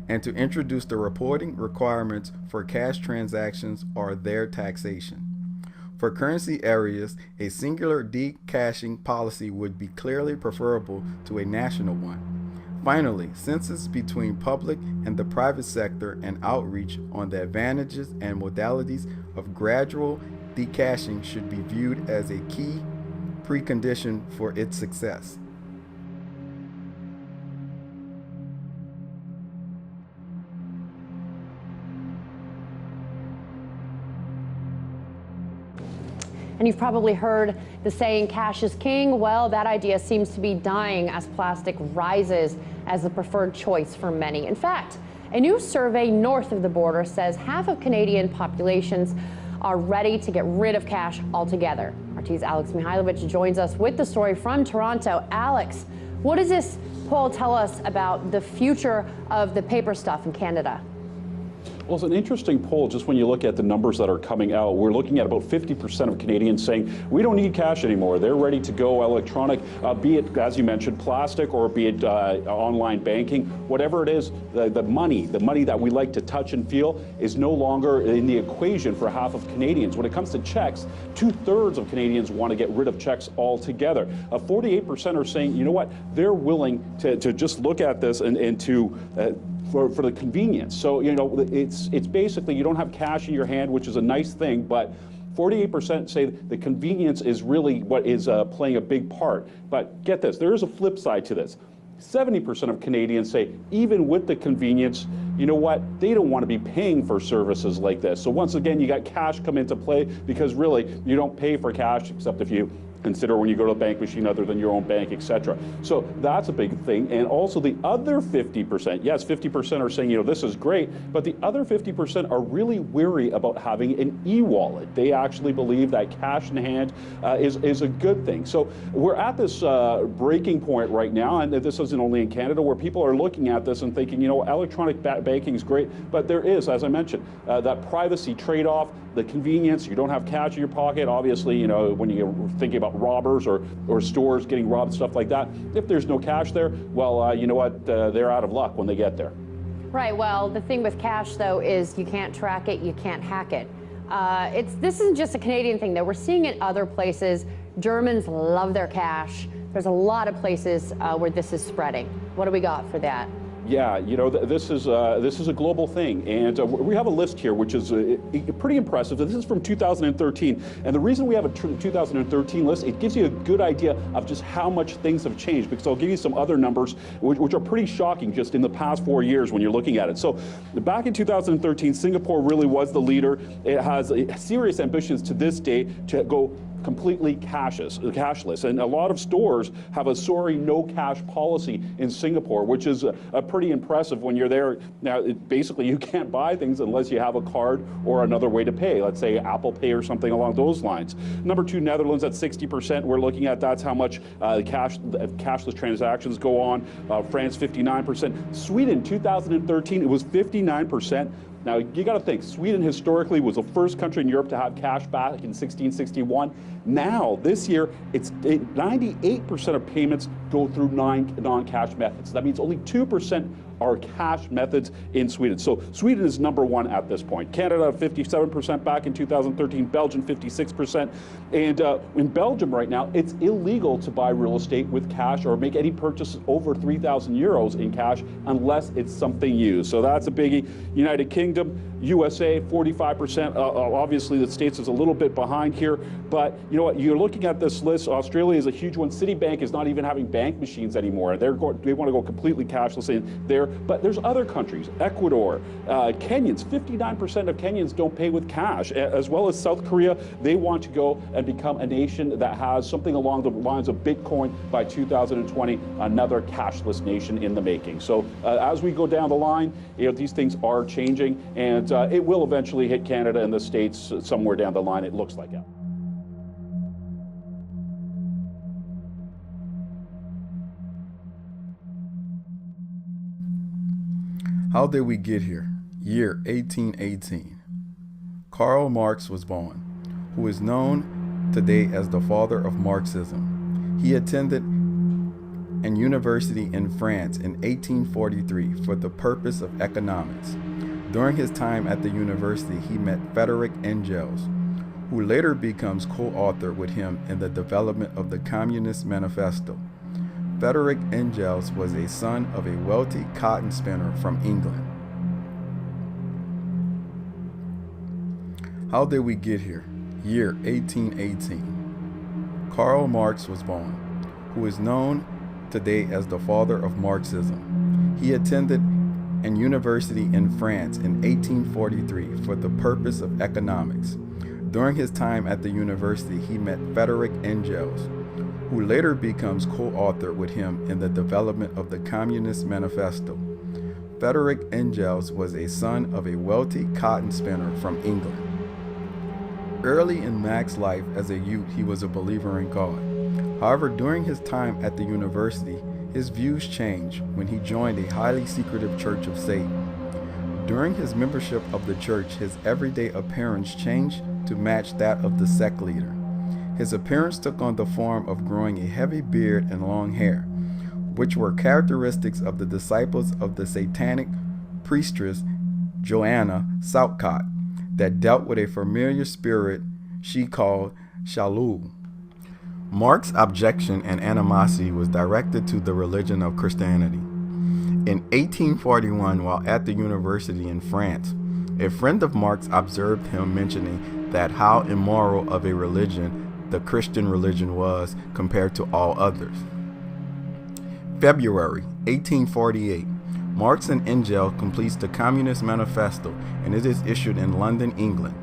and to introduce the reporting requirements for cash transactions or their taxation. For currency areas, a singular decashing policy would be clearly preferable to a national one. Finally, census between public and the private sector and outreach on the advantages and modalities of gradual decashing should be viewed as a key precondition for its success. And you've probably heard the saying, cash is king. Well, that idea seems to be dying as plastic rises as the preferred choice for many. In fact, a new survey north of the border says half of Canadian populations are ready to get rid of cash altogether. RT's Alex Mihailovich joins us with the story from Toronto. Alex, what does this poll tell us about the future of the paper stuff in Canada? Well, it's an interesting poll just when you look at the numbers that are coming out. We're looking at about 50% of Canadians saying we don't need cash anymore. They're ready to go electronic, be it, as you mentioned, plastic, or be it online banking. Whatever it is, the money that we like to touch and feel is no longer in the equation for half of Canadians. When it comes to checks, 2/3 of Canadians want to get rid of checks altogether. 48% are saying, you know what, they're willing to just look at this and to for the convenience. So, you know, it's basically you don't have cash in your hand, which is a nice thing, but 48% say the convenience is really what is playing a big part. But get this, there is a flip side to this. 70% of Canadians say even with the convenience, you know what, they don't want to be paying for services like this. So once again, you got cash come into play because really you don't pay for cash except if you consider when you go to a bank machine other than your own bank, etc. So that's a big thing. And also the other 50%, yes, 50% are saying, you know, this is great, but the other 50% are really weary about having an e-wallet. They actually believe that cash in hand is a good thing. So we're at this breaking point right now, and this isn't only in Canada, where people are looking at this and thinking, you know, electronic banking is great, but there is, as I mentioned, that privacy trade-off, the convenience. You don't have cash in your pocket. Obviously, you know, when you're thinking about robbers or stores getting robbed, stuff like that, if there's no cash there, well, you know what, they're out of luck when they get there. Right. Well, the thing with cash, though, is you can't track it, you can't hack it. This isn't just a Canadian thing, though. We're seeing it other places. Germans love their cash. There's a lot of places where this is spreading. What do we got for that? Yeah, you know, this is a global thing, and we have a list here which is pretty impressive. This is from 2013, and the reason we have a 2013 list, it gives you a good idea of just how much things have changed, because I'll give you some other numbers which are pretty shocking just in the past 4 years when you're looking at it. So back in 2013, Singapore really was the leader. It has serious ambitions to this day to go completely cashless, and a lot of stores have a sorry no cash policy in Singapore, which is pretty impressive when you're there. Now, basically you can't buy things unless you have a card or another way to pay, let's say Apple Pay or something along those lines. Number 2, Netherlands at 60%. We're looking at that's how much cashless transactions go on. France 59%. Sweden 2013 it was 59%. Now, you got to think, Sweden historically was the first country in Europe to have cash back in 1661. Now, this year, 98% of payments go through non-cash methods. That means only 2% are cash methods in Sweden. So Sweden is number one at this point. Canada 57% back in 2013, Belgium 56%. And in Belgium right now, it's illegal to buy real estate with cash or make any purchase over 3,000 euros in cash unless it's something used. So that's a biggie. United Kingdom, USA, 45%. Obviously, the States is a little bit behind here. But you know what? You're looking at this list. Australia is a huge one. Citibank is not even having bank machines anymore. They want to go completely cashless in there. But there's other countries. Ecuador, Kenyans, 59% of Kenyans don't pay with cash, as well as South Korea. They want to go and become a nation that has something along the lines of Bitcoin by 2020, another cashless nation in the making. So as we go down the line, these things are changing, and it will eventually hit Canada and the States somewhere down the line, it looks like it. How did we get here? Year 1818. Karl Marx was born, who is known today as the father of Marxism. He attended an university in France in 1843 for the purpose of economics. During his time at the university, he met Frederick Engels, who later becomes co-author with him in the development of the Communist Manifesto. Frederick Engels was a son of a wealthy cotton spinner from England. How did we get here? Year 1818. Karl Marx was born, who is known today as the father of Marxism. He attended an university in France in 1843 for the purpose of economics. During his time at the university, he met Frederick Engels, who later becomes co-author with him in the development of the Communist Manifesto. Frederick Engels was a son of a wealthy cotton spinner from England. Early in Max's life as a youth, he was a believer in God. However, during his time at the university, his views changed when he joined a highly secretive church of Satan. During his membership of the church, his everyday appearance changed to match that of the sect leader. His appearance took on the form of growing a heavy beard and long hair, which were characteristics of the disciples of the satanic priestess Joanna Southcott that dealt with a familiar spirit she called Shalul. Marx's objection and animosity was directed to the religion of Christianity. In 1841, while at the university in France, a friend of Marx observed him mentioning that how immoral of a religion the Christian religion was compared to all others. February 1848, Marx and Engels completes the Communist Manifesto, and it is issued in London, England.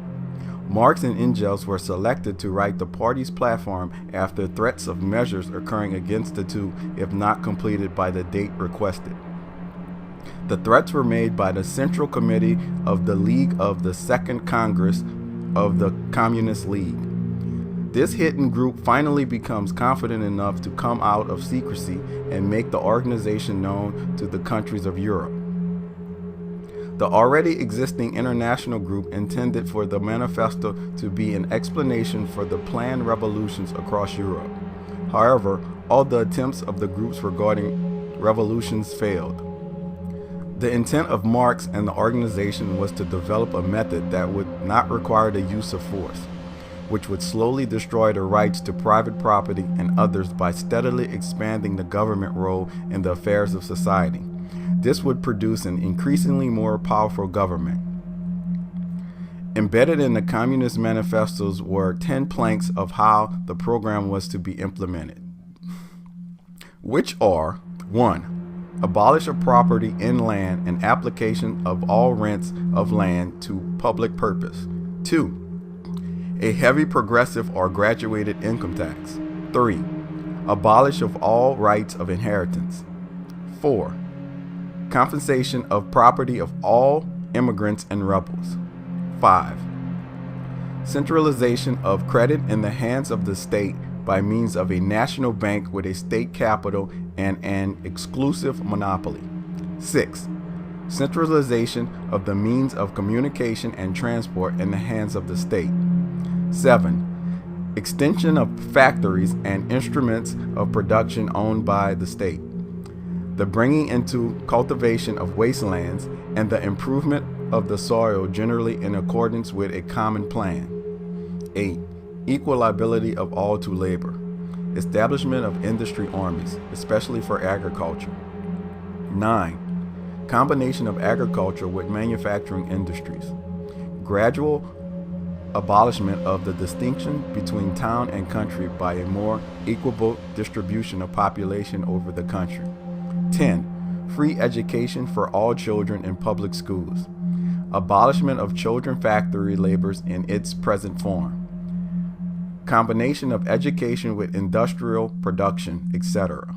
Marx and Engels were selected to write the party's platform after threats of measures occurring against the two if not completed by the date requested. The threats were made by the Central Committee of the League of the Second Congress of the Communist League. This hidden group finally becomes confident enough to come out of secrecy and make the organization known to the countries of Europe. The already existing international group intended for the manifesto to be an explanation for the planned revolutions across Europe. However, all the attempts of the groups regarding revolutions failed. The intent of Marx and the organization was to develop a method that would not require the use of force, which would slowly destroy the rights to private property and others by steadily expanding the government role in the affairs of society. This would produce an increasingly more powerful government. Embedded in the Communist manifestos were 10 planks of how the program was to be implemented, which are: 1. Abolish of property in land and application of all rents of land to public purpose. 2. A heavy progressive or graduated income tax. 3. Abolish of all rights of inheritance. 4. Compensation of property of all immigrants and rebels. 5. Centralization of credit in the hands of the state by means of a national bank with a state capital and an exclusive monopoly. 6. Centralization of the means of communication and transport in the hands of the state. 7. Extension of factories and instruments of production owned by the state. the bringing into cultivation of wastelands, and the improvement of the soil generally in accordance with a common plan. 8. Equal liability of all to labor. Establishment of industry armies, especially for agriculture. 9. Combination of agriculture with manufacturing industries. Gradual abolishment of the distinction between town and country by a more equable distribution of population over the country. 10. Free education for all children in public schools. Abolishment of children factory labors in its present form. Combination of education with industrial production, etc.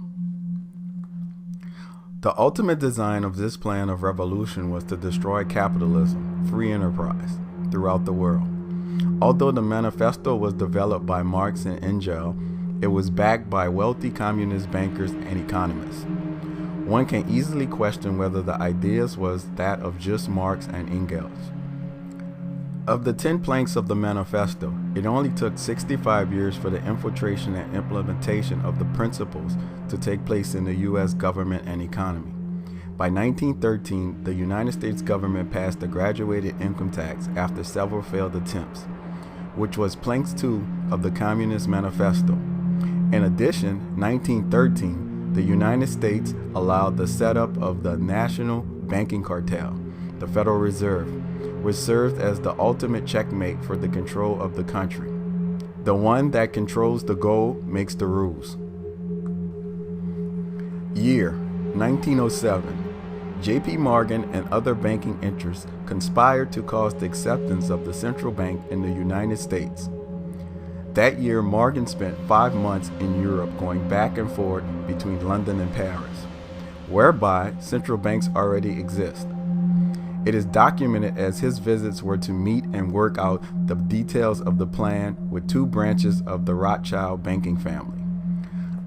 The ultimate design of this plan of revolution was to destroy capitalism, free enterprise, throughout the world. Although the manifesto was developed by Marx and Engels, it was backed by wealthy communist bankers and economists. One can easily question whether the ideas was that of just Marx and Engels. Of the 10 planks of the manifesto, it only took 65 years for the infiltration and implementation of the principles to take place in the U.S. government and economy. By 1913, the United States government passed the graduated income tax after several failed attempts, which was plank 2 of the Communist Manifesto. In addition, 1913, the United States allowed the setup of the national banking cartel, the Federal Reserve, which served as the ultimate checkmate for the control of the country. The one that controls the gold makes the rules. Year 1907. J.P. Morgan and other banking interests conspired to cause the acceptance of the central bank in the United States. That year, Morgan spent 5 months in Europe going back and forth between London and Paris, whereby central banks already exist. It is documented as his visits were to meet and work out the details of the plan with 2 branches of the Rothschild banking family.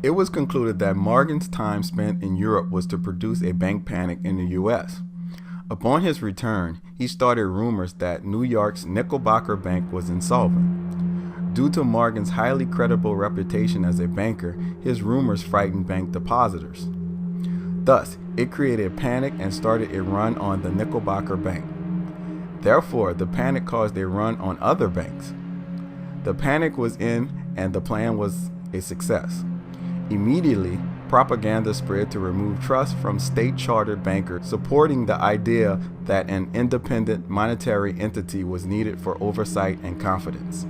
It was concluded that Morgan's time spent in Europe was to produce a bank panic in the U.S. Upon his return, he started rumors that New York's Knickerbocker Bank was insolvent. Due to Morgan's highly credible reputation as a banker, his rumors frightened bank depositors. Thus, it created a panic and started a run on the Knickerbocker Bank. Therefore, the panic caused a run on other banks. The panic was in and the plan was a success. Immediately, propaganda spread to remove trust from state-chartered bankers, supporting the idea that an independent monetary entity was needed for oversight and confidence.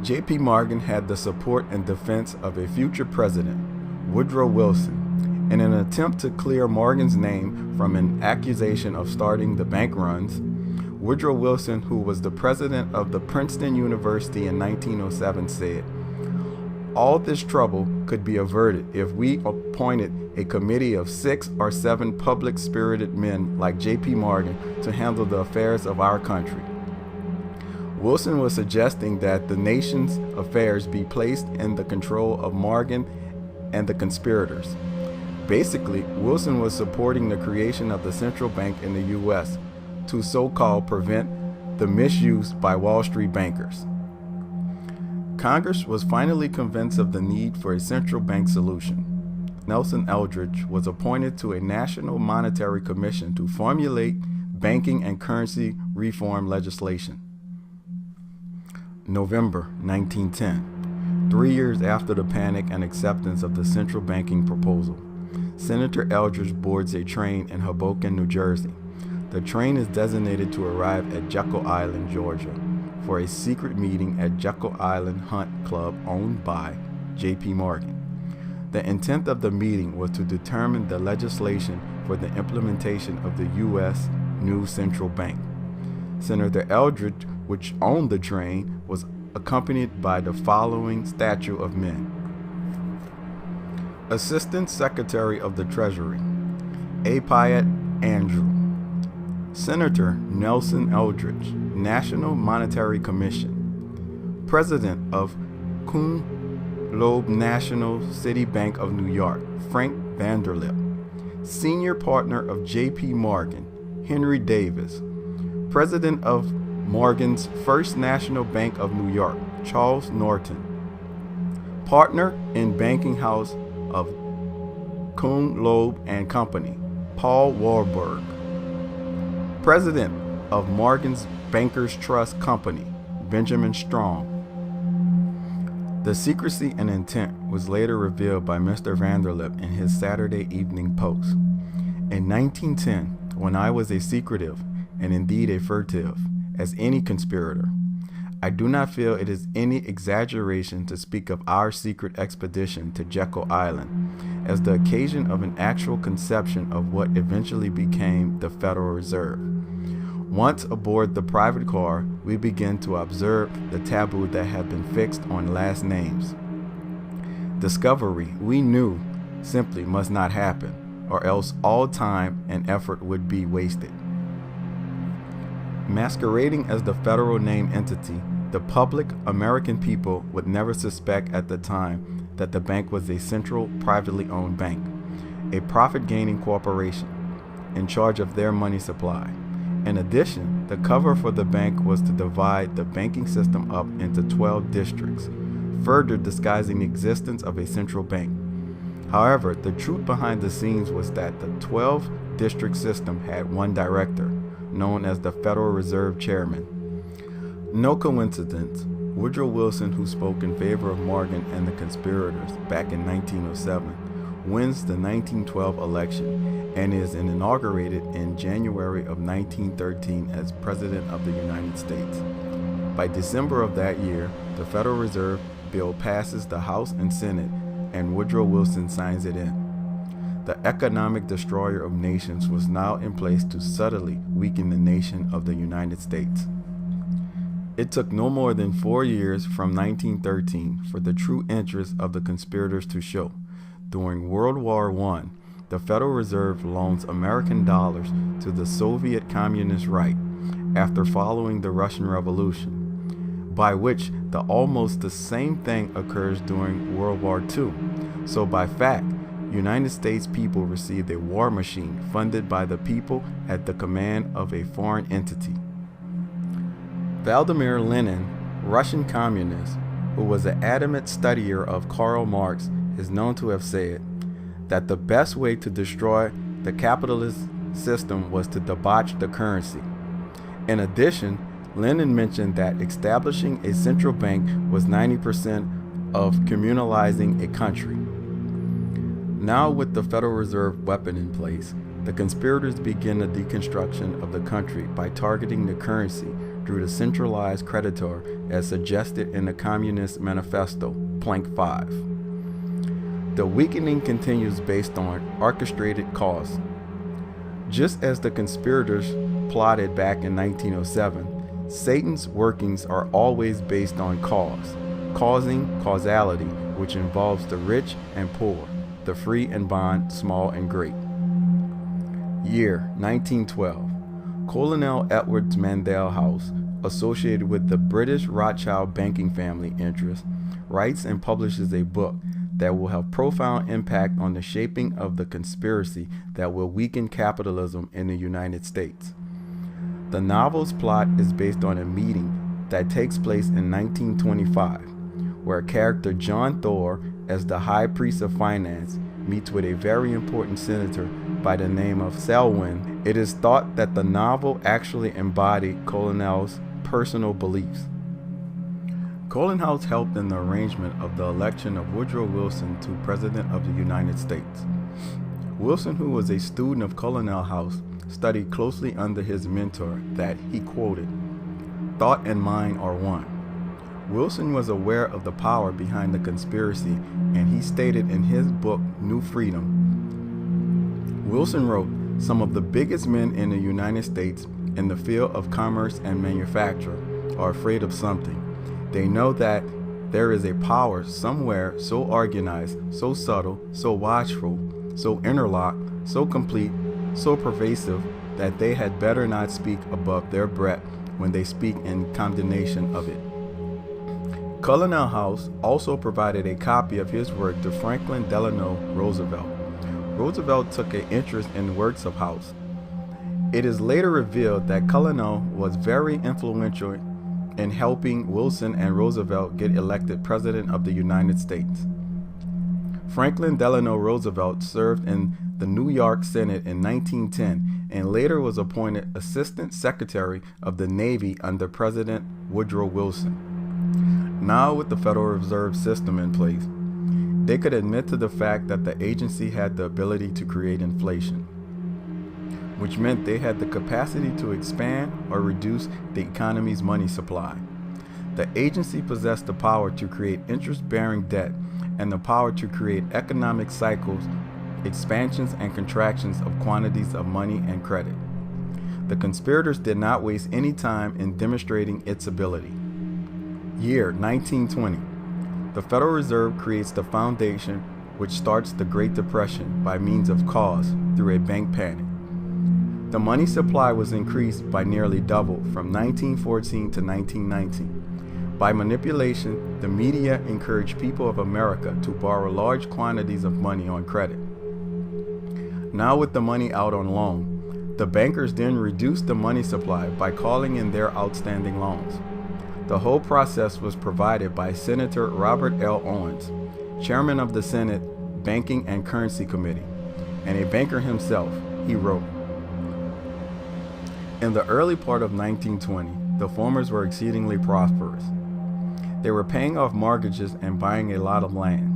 J.P. Morgan had the support and defense of a future president, Woodrow Wilson. In an attempt to clear Morgan's name from an accusation of starting the bank runs, Woodrow Wilson, who was the president of the Princeton University in 1907, said, "All this trouble could be averted if we appointed a committee of 6 or 7 public-spirited men like J.P. Morgan to handle the affairs of our country." Wilson was suggesting that the nation's affairs be placed in the control of Morgan and the conspirators. Basically, Wilson was supporting the creation of the central bank in the U.S. to so-called prevent the misuse by Wall Street bankers. Congress was finally convinced of the need for a central bank solution. Nelson Eldridge was appointed to a National Monetary Commission to formulate banking and currency reform legislation. November 1910, 3 years after the panic and acceptance of the central banking proposal, Senator Eldridge boards a train in Hoboken, New Jersey. The train is designated to arrive at Jekyll Island, Georgia, for a secret meeting at Jekyll Island Hunt Club owned by J.P. Morgan. The intent of the meeting was to determine the legislation for the implementation of the U.S. new central bank. Senator Eldridge, which owned the train, was accompanied by the following statue of men. Assistant Secretary of the Treasury, A. Piatt Andrew. Senator Nelson Eldridge, National Monetary Commission. President of Cum Laude National City Bank of New York, Frank Vanderlip. Senior partner of J.P. Morgan, Henry Davis. President of Morgan's First National Bank of New York, Charles Norton. Partner in banking house of Kuhn, Loeb and Company, Paul Warburg. President of Morgan's Bankers Trust Company, Benjamin Strong. The secrecy and intent was later revealed by Mr. Vanderlip in his Saturday Evening Post. In 1910, when I was as secretive and indeed a furtive as any conspirator, I do not feel it is any exaggeration to speak of our secret expedition to Jekyll Island as the occasion of an actual conception of what eventually became the Federal Reserve. Once aboard the private car, we began to observe the taboo that had been fixed on last names. Discovery, we knew, simply must not happen, or else all time and effort would be wasted. Masquerading as the federal name entity, the public American people would never suspect at the time that the bank was a central, privately owned bank, a profit-gaining corporation in charge of their money supply. In addition, the cover for the bank was to divide the banking system up into 12 districts, further disguising the existence of a central bank. However, the truth behind the scenes was that the 12-district system had one director, known as the Federal Reserve Chairman. No coincidence, Woodrow Wilson, who spoke in favor of Morgan and the conspirators back in 1907, wins the 1912 election and is inaugurated in January of 1913 as President of the United States. By December of that year, the Federal Reserve Bill passes the House and Senate, and Woodrow Wilson signs it in. The economic destroyer of nations was now in place to subtly weaken the nation of the United States. It took no more than 4 years from 1913 for the true interests of the conspirators to show. During World War I, the Federal Reserve loans American dollars to the Soviet Communist Reich after following the Russian Revolution, by which almost the same thing occurs during World War II. So by fact, United States people received a war machine funded by the people at the command of a foreign entity. Vladimir Lenin, Russian communist, who was an adamant studier of Karl Marx, is known to have said that the best way to destroy the capitalist system was to debauch the currency. In addition, Lenin mentioned that establishing a central bank was 90% of communalizing a country. Now, with the Federal Reserve weapon in place, the conspirators begin the deconstruction of the country by targeting the currency through the centralized creditor as suggested in the Communist Manifesto, Plank 5. The weakening continues based on orchestrated cause. Just as the conspirators plotted back in 1907, Satan's workings are always based on cause, causing causality, which involves the rich and poor, the free and bond, small and great. Year 1912. Colonel Edward's Mandel House, associated with the British Rothschild banking family interest, writes and publishes a book that will have profound impact on the shaping of the conspiracy that will weaken capitalism in the United States. The novel's plot is based on a meeting that takes place in 1925, where character John Thor, as the High Priest of Finance, meets with a very important senator by the name of Selwyn. It is thought that the novel actually embodied Colonel's personal beliefs. Colin House helped in the arrangement of the election of Woodrow Wilson to President of the United States. Wilson, who was a student of Colonel House, studied closely under his mentor that he quoted, "Thought and mind are one." Wilson was aware of the power behind the conspiracy, and he stated in his book, New Freedom. Wilson wrote, "Some of the biggest men in the United States in the field of commerce and manufacture are afraid of something. They know that there is a power somewhere so organized, so subtle, so watchful, so interlocked, so complete, so pervasive that they had better not speak above their breath when they speak in condemnation of it." Colonel House also provided a copy of his work to Franklin Delano Roosevelt. Roosevelt took an interest in the works of House. It is later revealed that Colonel was very influential in helping Wilson and Roosevelt get elected President of the United States. Franklin Delano Roosevelt served in the New York Senate in 1910 and later was appointed Assistant Secretary of the Navy under President Woodrow Wilson. Now, with the Federal Reserve System in place, they could admit to the fact that the agency had the ability to create inflation, which meant they had the capacity to expand or reduce the economy's money supply. The agency possessed the power to create interest-bearing debt and the power to create economic cycles, expansions and contractions of quantities of money and credit. The conspirators did not waste any time in demonstrating its ability. Year 1920. The Federal Reserve creates the foundation which starts the Great Depression by means of cause through a bank panic. The money supply was increased by nearly double from 1914 to 1919. By manipulation, the media encouraged people of America to borrow large quantities of money on credit. Now with the money out on loan, the bankers then reduced the money supply by calling in their outstanding loans. The whole process was provided by Senator Robert L. Owens, chairman of the Senate Banking and Currency Committee, and a banker himself. He wrote, "In the early part of 1920, the farmers were exceedingly prosperous. They were paying off mortgages and buying a lot of land,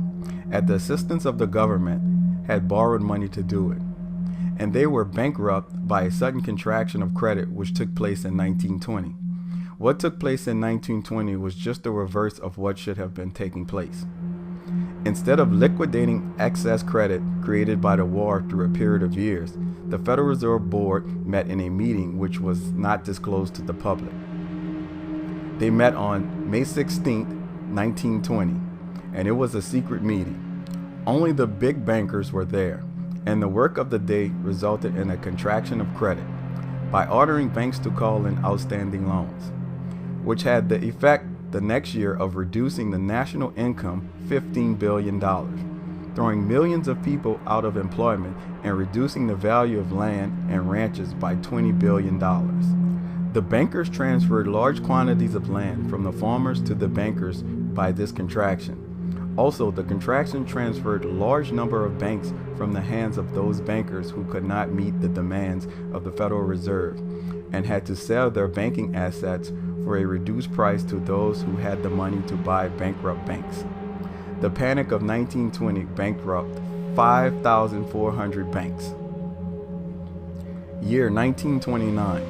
at the assistance of the government, had borrowed money to do it. And they were bankrupt by a sudden contraction of credit which took place in 1920. What took place in 1920 was just the reverse of what should have been taking place. Instead of liquidating excess credit created by the war through a period of years, the Federal Reserve Board met in a meeting which was not disclosed to the public. They met on May 16, 1920, and it was a secret meeting. Only the big bankers were there, and the work of the day resulted in a contraction of credit by ordering banks to call in outstanding loans, which had the effect the next year of reducing the national income $15 billion, throwing millions of people out of employment and reducing the value of land and ranches by $20 billion. The bankers transferred large quantities of land from the farmers to the bankers by this contraction. Also, the contraction transferred a large number of banks from the hands of those bankers who could not meet the demands of the Federal Reserve and had to sell their banking assets for a reduced price to those who had the money to buy bankrupt banks. The Panic of 1920 bankrupted 5,400 banks. Year 1929.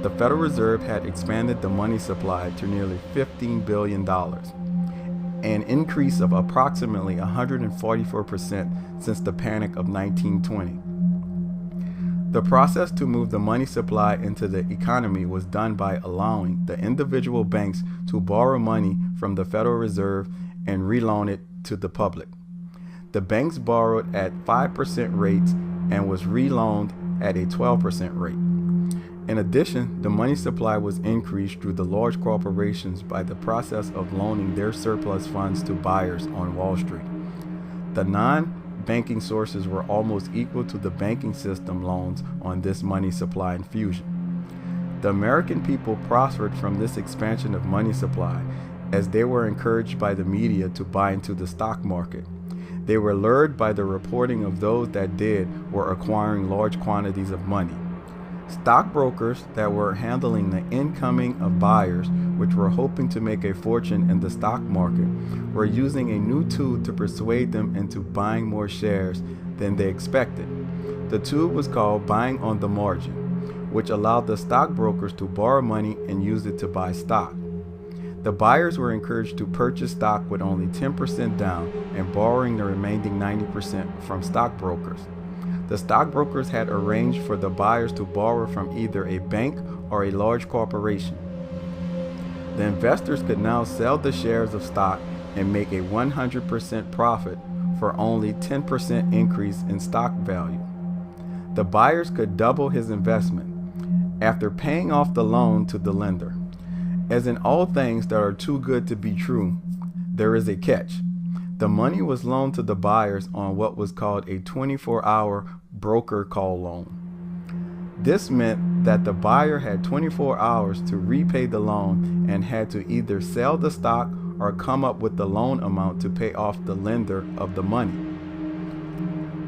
The Federal Reserve had expanded the money supply to nearly $15 billion, an increase of approximately 144% since the Panic of 1920. The process to move the money supply into the economy was done by allowing the individual banks to borrow money from the Federal Reserve and reloan it to the public. The banks borrowed at 5% rates and was reloaned at a 12% rate. In addition, the money supply was increased through the large corporations by the process of loaning their surplus funds to buyers on Wall Street. The non-banking sources were almost equal to the banking system loans on this money supply infusion. The American people prospered from this expansion of money supply as they were encouraged by the media to buy into the stock market. They were lured by the reporting of those that did were acquiring large quantities of money. Stockbrokers that were handling the incoming of buyers, which were hoping to make a fortune in the stock market, were using a new tool to persuade them into buying more shares than they expected. The tool was called buying on the margin, which allowed the stockbrokers to borrow money and use it to buy stock. The buyers were encouraged to purchase stock with only 10% down and borrowing the remaining 90% from stockbrokers. The stockbrokers had arranged for the buyers to borrow from either a bank or a large corporation. The investors could now sell the shares of stock and make a 100% profit for only 10% increase in stock value. The buyers could double his investment after paying off the loan to the lender. As in all things that are too good to be true, there is a catch. The money was loaned to the buyers on what was called a 24-hour broker call loan. This meant that the buyer had 24 hours to repay the loan and had to either sell the stock or come up with the loan amount to pay off the lender of the money.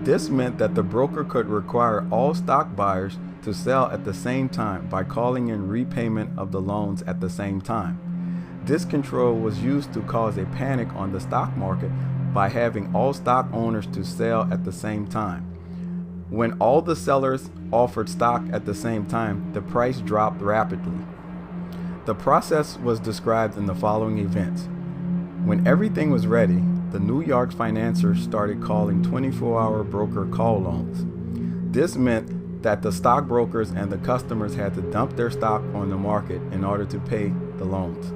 This meant that the broker could require all stock buyers to sell at the same time by calling in repayment of the loans at the same time. This control was used to cause a panic on the stock market by having all stock owners to sell at the same time. When all the sellers offered stock at the same time, the price dropped rapidly. The process was described in the following events. When everything was ready, the New York financiers started calling 24-hour broker call loans. This meant that the stockbrokers and the customers had to dump their stock on the market in order to pay the loans.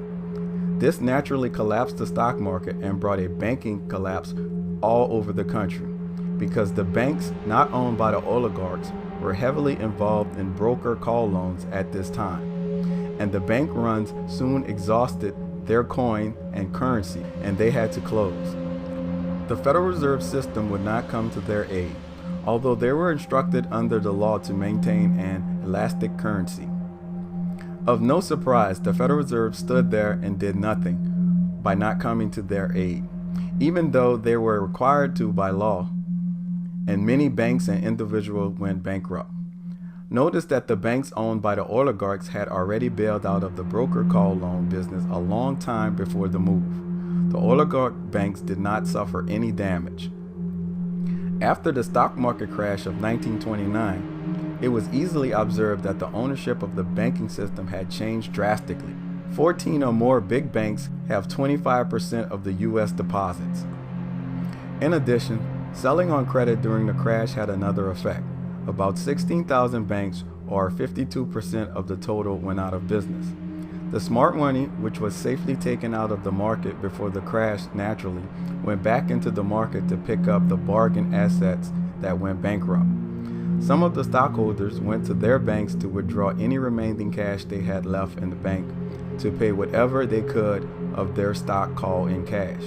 This naturally collapsed the stock market and brought a banking collapse all over the country, because the banks not owned by the oligarchs were heavily involved in broker call loans at this time, and the bank runs soon exhausted their coin and currency, and they had to close. The Federal Reserve System would not come to their aid, although they were instructed under the law to maintain an elastic currency. Of no surprise, the Federal Reserve stood there and did nothing by not coming to their aid, even though they were required to by law, and many banks and individuals went bankrupt. Notice that the banks owned by the oligarchs had already bailed out of the broker call loan business a long time before the move. The oligarch banks did not suffer any damage. After the stock market crash of 1929, it was easily observed that the ownership of the banking system had changed drastically. 14 or more big banks have 25% of the U.S. deposits. In addition, selling on credit during the crash had another effect. About 16,000 banks, or 52% of the total, went out of business. The smart money, which was safely taken out of the market before the crash, naturally went back into the market to pick up the bargain assets that went bankrupt. Some of the stockholders went to their banks to withdraw any remaining cash they had left in the bank to pay whatever they could of their stock call in cash.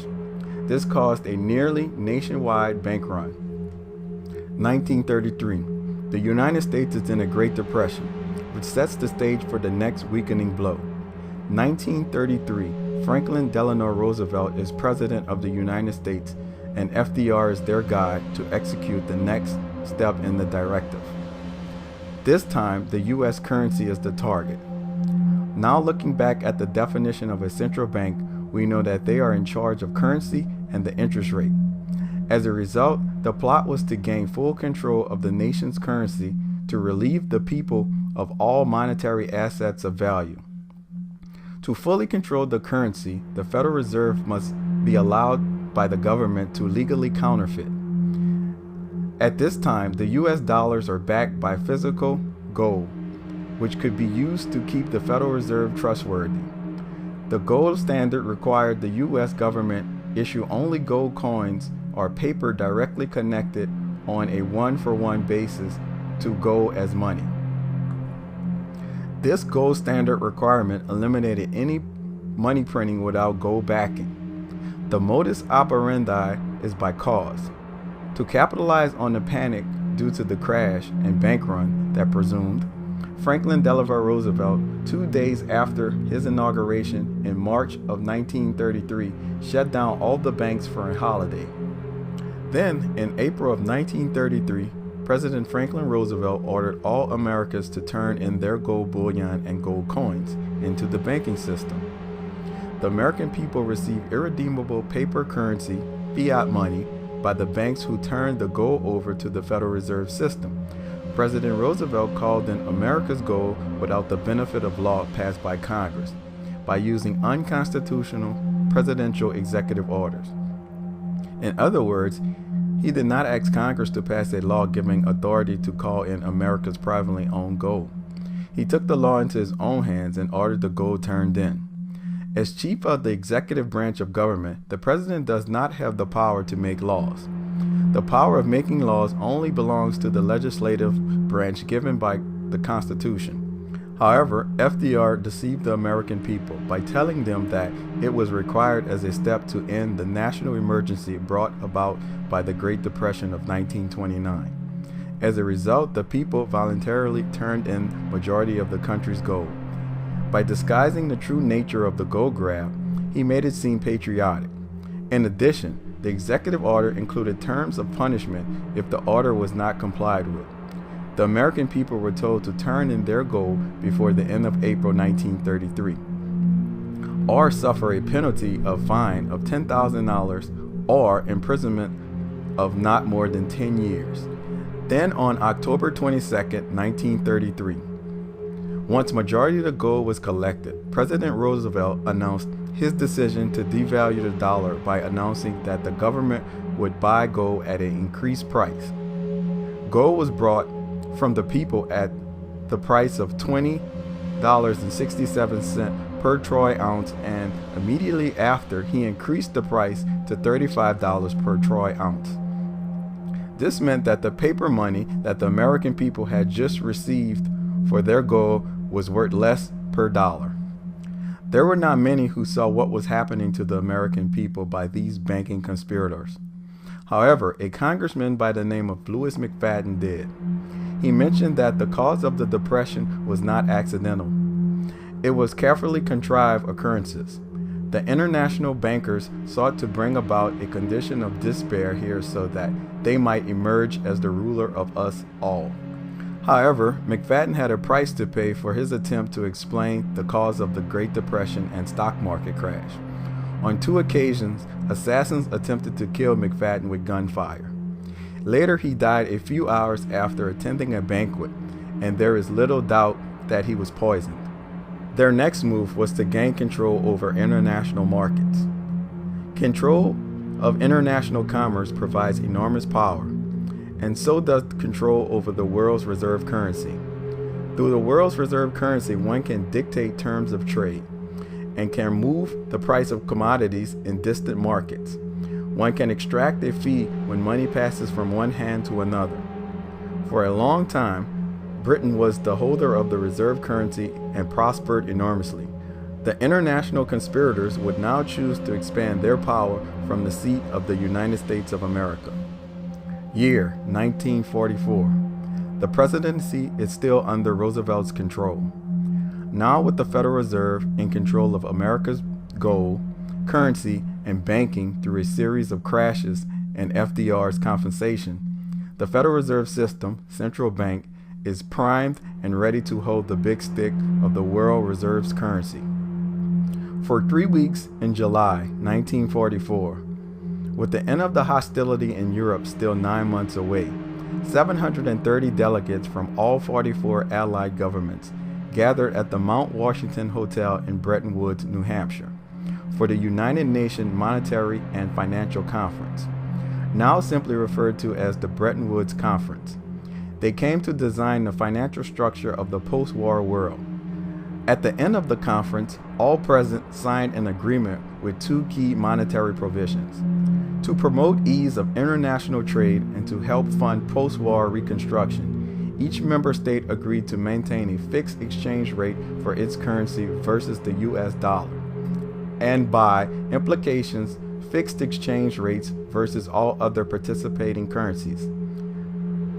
This caused a nearly nationwide bank run. 1933. The United States is in a Great Depression, which sets the stage for the next weakening blow. 1933. Franklin Delano Roosevelt is President of the United States, and FDR is their guide to execute the next step in the directive. This time, the U.S. currency is the target. Now looking back at the definition of a central bank, we know that they are in charge of currency and the interest rate. As a result, the plot was to gain full control of the nation's currency to relieve the people of all monetary assets of value. To fully control the currency, the Federal Reserve must be allowed by the government to legally counterfeit. At this time, the US dollars are backed by physical gold, which could be used to keep the Federal Reserve trustworthy. The gold standard required the US government issue only gold coins or paper directly connected on a one-for-one basis to gold as money. This gold standard requirement eliminated any money printing without gold backing. The modus operandi is by cause. To capitalize on the panic due to the crash and bank run that presumed, Franklin Delano Roosevelt, 2 days after his inauguration in March of 1933, shut down all the banks for a holiday. Then, in April of 1933, President Franklin Roosevelt ordered all Americans to turn in their gold bullion and gold coins into the banking system. The American people received irredeemable paper currency, fiat money, by the banks who turned the gold over to the Federal Reserve System. President Roosevelt called in America's gold without the benefit of law passed by Congress, by using unconstitutional presidential executive orders. In other words, he did not ask Congress to pass a law giving authority to call in America's privately owned gold. He took the law into his own hands and ordered the gold turned in. As chief of the executive branch of government, the president does not have the power to make laws. The power of making laws only belongs to the legislative branch given by the Constitution. However, FDR deceived the American people by telling them that it was required as a step to end the national emergency brought about by the Great Depression of 1929. As a result, the people voluntarily turned in majority of the country's gold. By disguising the true nature of the gold grab, he made it seem patriotic. In addition, the executive order included terms of punishment if the order was not complied with. The American people were told to turn in their gold before the end of April 1933, or suffer a penalty of fine of $10,000 or imprisonment of not more than 10 years. Then on October 22, 1933, once majority of the gold was collected, President Roosevelt announced his decision to devalue the dollar by announcing that the government would buy gold at an increased price. Gold was brought from the people at the price of $20.67 per troy ounce, and immediately after he increased the price to $35 per troy ounce. This meant that the paper money that the American people had just received for their gold was worth less per dollar. There were not many who saw what was happening to the American people by these banking conspirators. However, a congressman by the name of Louis McFadden did. He mentioned that the cause of the Depression was not accidental. It was carefully contrived occurrences. The international bankers sought to bring about a condition of despair here so that they might emerge as the ruler of us all. However, McFadden had a price to pay for his attempt to explain the cause of the Great Depression and stock market crash. On 2 occasions, assassins attempted to kill McFadden with gunfire. Later, he died a few hours after attending a banquet, and there is little doubt that he was poisoned. Their next move was to gain control over international markets. Control of international commerce provides enormous power, and so does control over the world's reserve currency. Through the world's reserve currency, one can dictate terms of trade and can move the price of commodities in distant markets. One can extract a fee when money passes from one hand to another. For a long time, Britain was the holder of the reserve currency and prospered enormously. The international conspirators would now choose to expand their power from the seat of the United States of America. Year 1944. The presidency is still under Roosevelt's control. Now with the Federal Reserve in control of America's gold, currency, and banking through a series of crashes and FDR's compensation, the Federal Reserve System, central bank, is primed and ready to hold the big stick of the world reserves currency. For 3 weeks in July 1944, with the end of the hostility in Europe still 9 months away, 730 delegates from all 44 Allied governments gathered at the Mount Washington Hotel in Bretton Woods, New Hampshire, for the United Nations Monetary and Financial Conference, now simply referred to as the Bretton Woods Conference. They came to design the financial structure of the post-war world. At the end of the conference, all present signed an agreement with 2 key monetary provisions: to promote ease of international trade and to help fund post-war reconstruction. Each member state agreed to maintain a fixed exchange rate for its currency versus the US dollar, and by implications, fixed exchange rates versus all other participating currencies.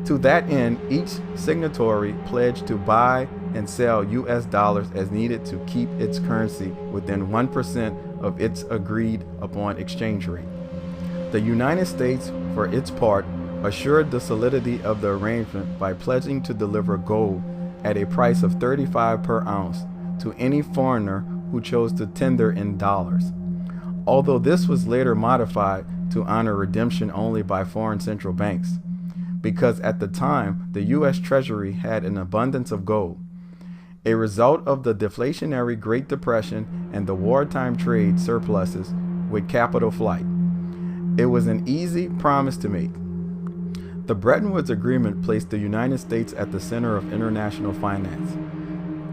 To that end, each signatory pledged to buy and sell US dollars as needed to keep its currency within 1% of its agreed upon exchange rate. The United States, for its part, assured the solidity of the arrangement by pledging to deliver gold at a price of $35 per ounce to any foreigner who chose to tender in dollars, although this was later modified to honor redemption only by foreign central banks, because at the time the U.S. Treasury had an abundance of gold, a result of the deflationary Great Depression and the wartime trade surpluses with capital flight. It was an easy promise to make. The Bretton Woods Agreement placed the United States at the center of international finance.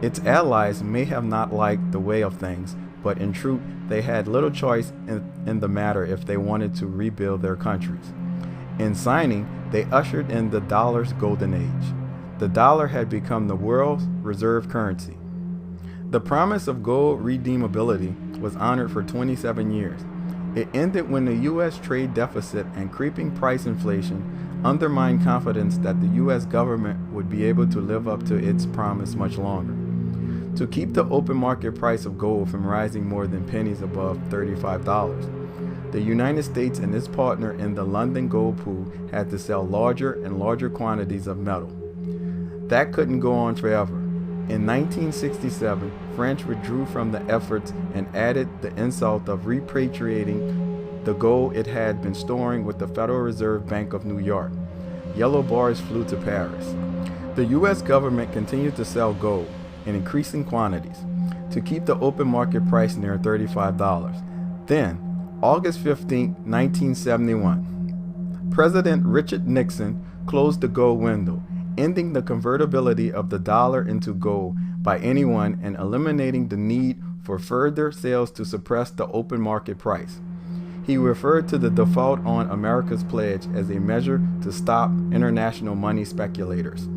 Its allies may have not liked the way of things, but in truth, they had little choice in the matter if they wanted to rebuild their countries. In signing, they ushered in the dollar's golden age. The dollar had become the world's reserve currency. The promise of gold redeemability was honored for 27 years. It ended when the U.S. trade deficit and creeping price inflation undermined confidence that the U.S. government would be able to live up to its promise much longer. to keep the open market price of gold from rising more than pennies above $35. The United States and its partner in the London Gold Pool had to sell larger and larger quantities of metal. That couldn't go on forever. In 1967, France withdrew from the efforts and added the insult of repatriating the gold it had been storing with the Federal Reserve Bank of New York. Yellow bars flew to Paris. The U.S. government continued to sell gold in increasing quantities to keep the open market price near $35. Then, August 15, 1971, President Richard Nixon closed the gold window, ending the convertibility of the dollar into gold by anyone and eliminating the need for further sales to suppress the open market price. He referred to the default on America's pledge as a measure to stop international money speculators.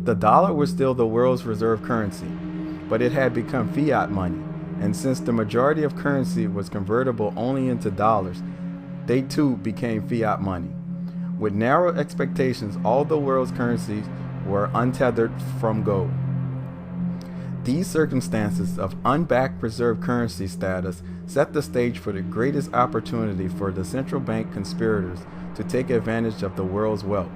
The dollar was still the world's reserve currency, but it had become fiat money, and since the majority of currency was convertible only into dollars, they too became fiat money. With narrow expectations, all the world's currencies were untethered from gold. These circumstances of unbacked reserve currency status set the stage for the greatest opportunity for the central bank conspirators to take advantage of the world's wealth.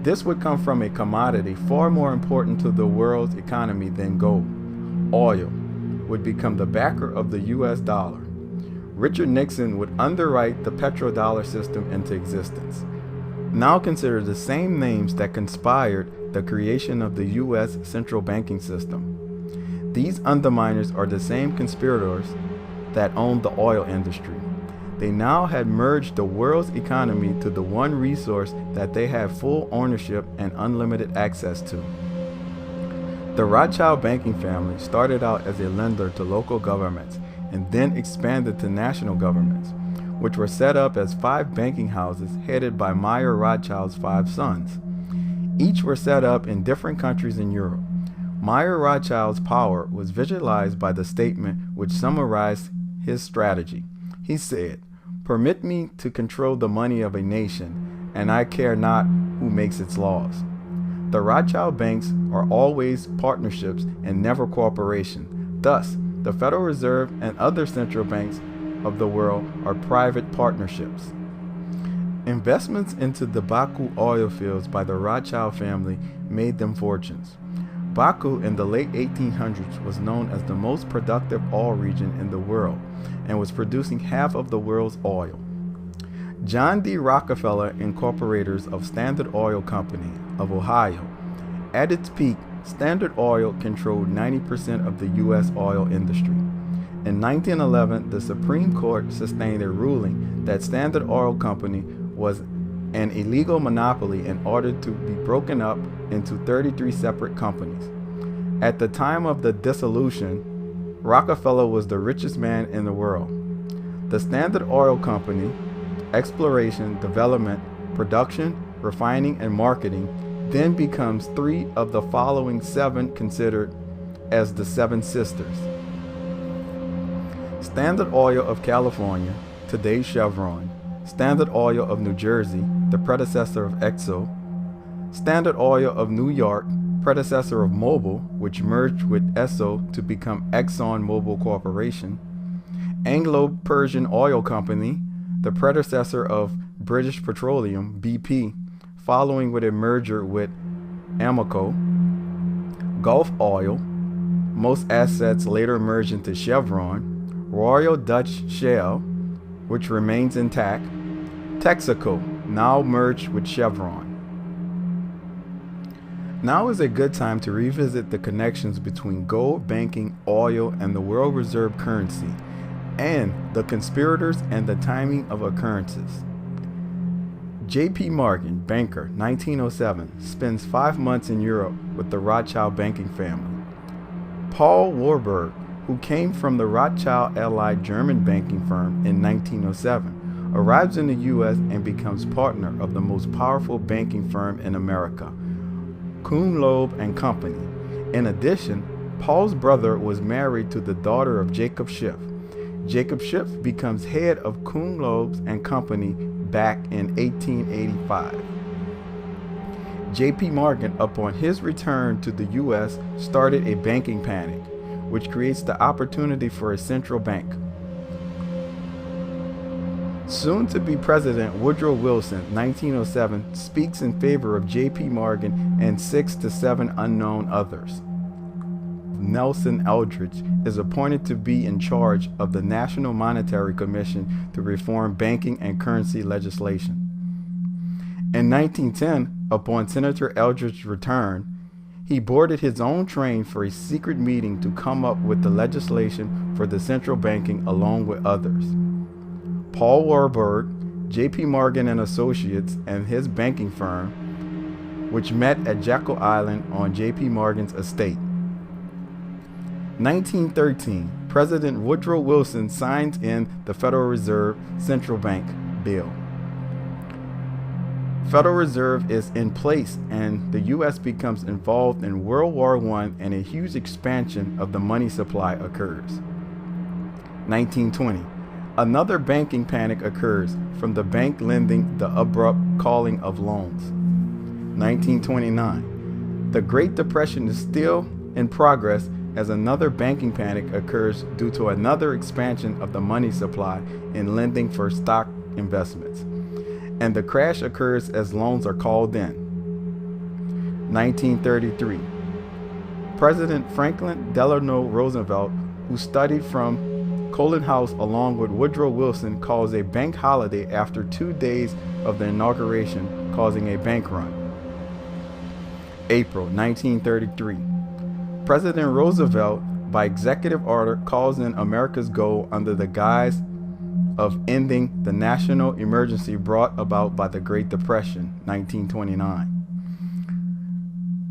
This would come from a commodity far more important to the world's economy than gold. Oil would become the backer of the US dollar. Richard Nixon would underwrite the petrodollar system into existence. Now consider the same names that conspired the creation of the US central banking system. These underminers are the same conspirators that owned the oil industry. They now had merged the world's economy to the one resource that they had full ownership and unlimited access to. The Rothschild banking family started out as a lender to local governments and then expanded to national governments, which were set up as 5 banking houses headed by Meyer Rothschild's 5 sons. Each were set up in different countries in Europe. Meyer Rothschild's power was visualized by the statement which summarized his strategy. He said, "Permit me to control the money of a nation, and I care not who makes its laws." The Rothschild banks are always partnerships and never corporations. Thus, the Federal Reserve and other central banks of the world are private partnerships. Investments into the Baku oil fields by the Rothschild family made them fortunes. Baku in the late 1800s was known as the most productive oil region in the world and was producing half of the world's oil. John D. Rockefeller, Incorporators of Standard Oil Company of Ohio. At its peak, Standard Oil controlled 90% of the U.S. oil industry. In 1911, the Supreme Court sustained a ruling that Standard Oil Company was an illegal monopoly and ordered to be broken up into 33 separate companies. At the time of the dissolution, Rockefeller was the richest man in the world. The Standard Oil Company, exploration, development, production, refining, and marketing then becomes 3 of the following 7 considered as the 7 sisters. Standard Oil of California, today's Chevron. Standard Oil of New Jersey, the predecessor of Exxon. Standard Oil of New York, predecessor of Mobil, which merged with Esso to become Exxon Mobil Corporation. Anglo-Persian Oil Company, the predecessor of British Petroleum, BP, following with a merger with Amoco. Gulf Oil, most assets later merged into Chevron. Royal Dutch Shell, which remains intact. Texaco, now merged with Chevron. Now is a good time to revisit the connections between gold, banking, oil, and the world reserve currency, and the conspirators and the timing of occurrences. J.P. Morgan, banker, 1907, spends 5 months in Europe with the Rothschild banking family. Paul Warburg, who came from the Rothschild-allied German banking firm in 1907, arrives in the U.S. and becomes partner of the most powerful banking firm in America, Kuhn Loeb and Company. In addition, Paul's brother was married to the daughter of Jacob Schiff. Jacob Schiff becomes head of Kuhn Loeb and Company back in 1885. J.P. Morgan, upon his return to the U.S., started a banking panic, which creates the opportunity for a central bank. Soon-to-be President Woodrow Wilson, 1907, speaks in favor of J.P. Morgan and 6 to 7 unknown others. Nelson Eldridge is appointed to be in charge of the National Monetary Commission to reform banking and currency legislation. In 1910, upon Senator Eldridge's return, he boarded his own train for a secret meeting to come up with the legislation for the central banking along with others. Paul Warburg, J.P. Morgan and Associates, and his banking firm, which met at Jekyll Island on J.P. Morgan's estate. 1913, President Woodrow Wilson signs in the Federal Reserve Central Bank Bill. Federal Reserve is in place and the U.S. becomes involved in World War I and a huge expansion of the money supply occurs. 1920, another banking panic occurs from the bank lending the abrupt calling of loans. 1929, the Great Depression is still in progress as another banking panic occurs due to another expansion of the money supply in lending for stock investments. And the crash occurs as loans are called in. 1933, President Franklin Delano Roosevelt, who studied from Colin House along with Woodrow Wilson, calls a bank holiday after 2 days of the inauguration, causing a bank run. April 1933, President Roosevelt, by executive order, calls in America's goal under the guise of ending the national emergency brought about by the Great Depression, 1929.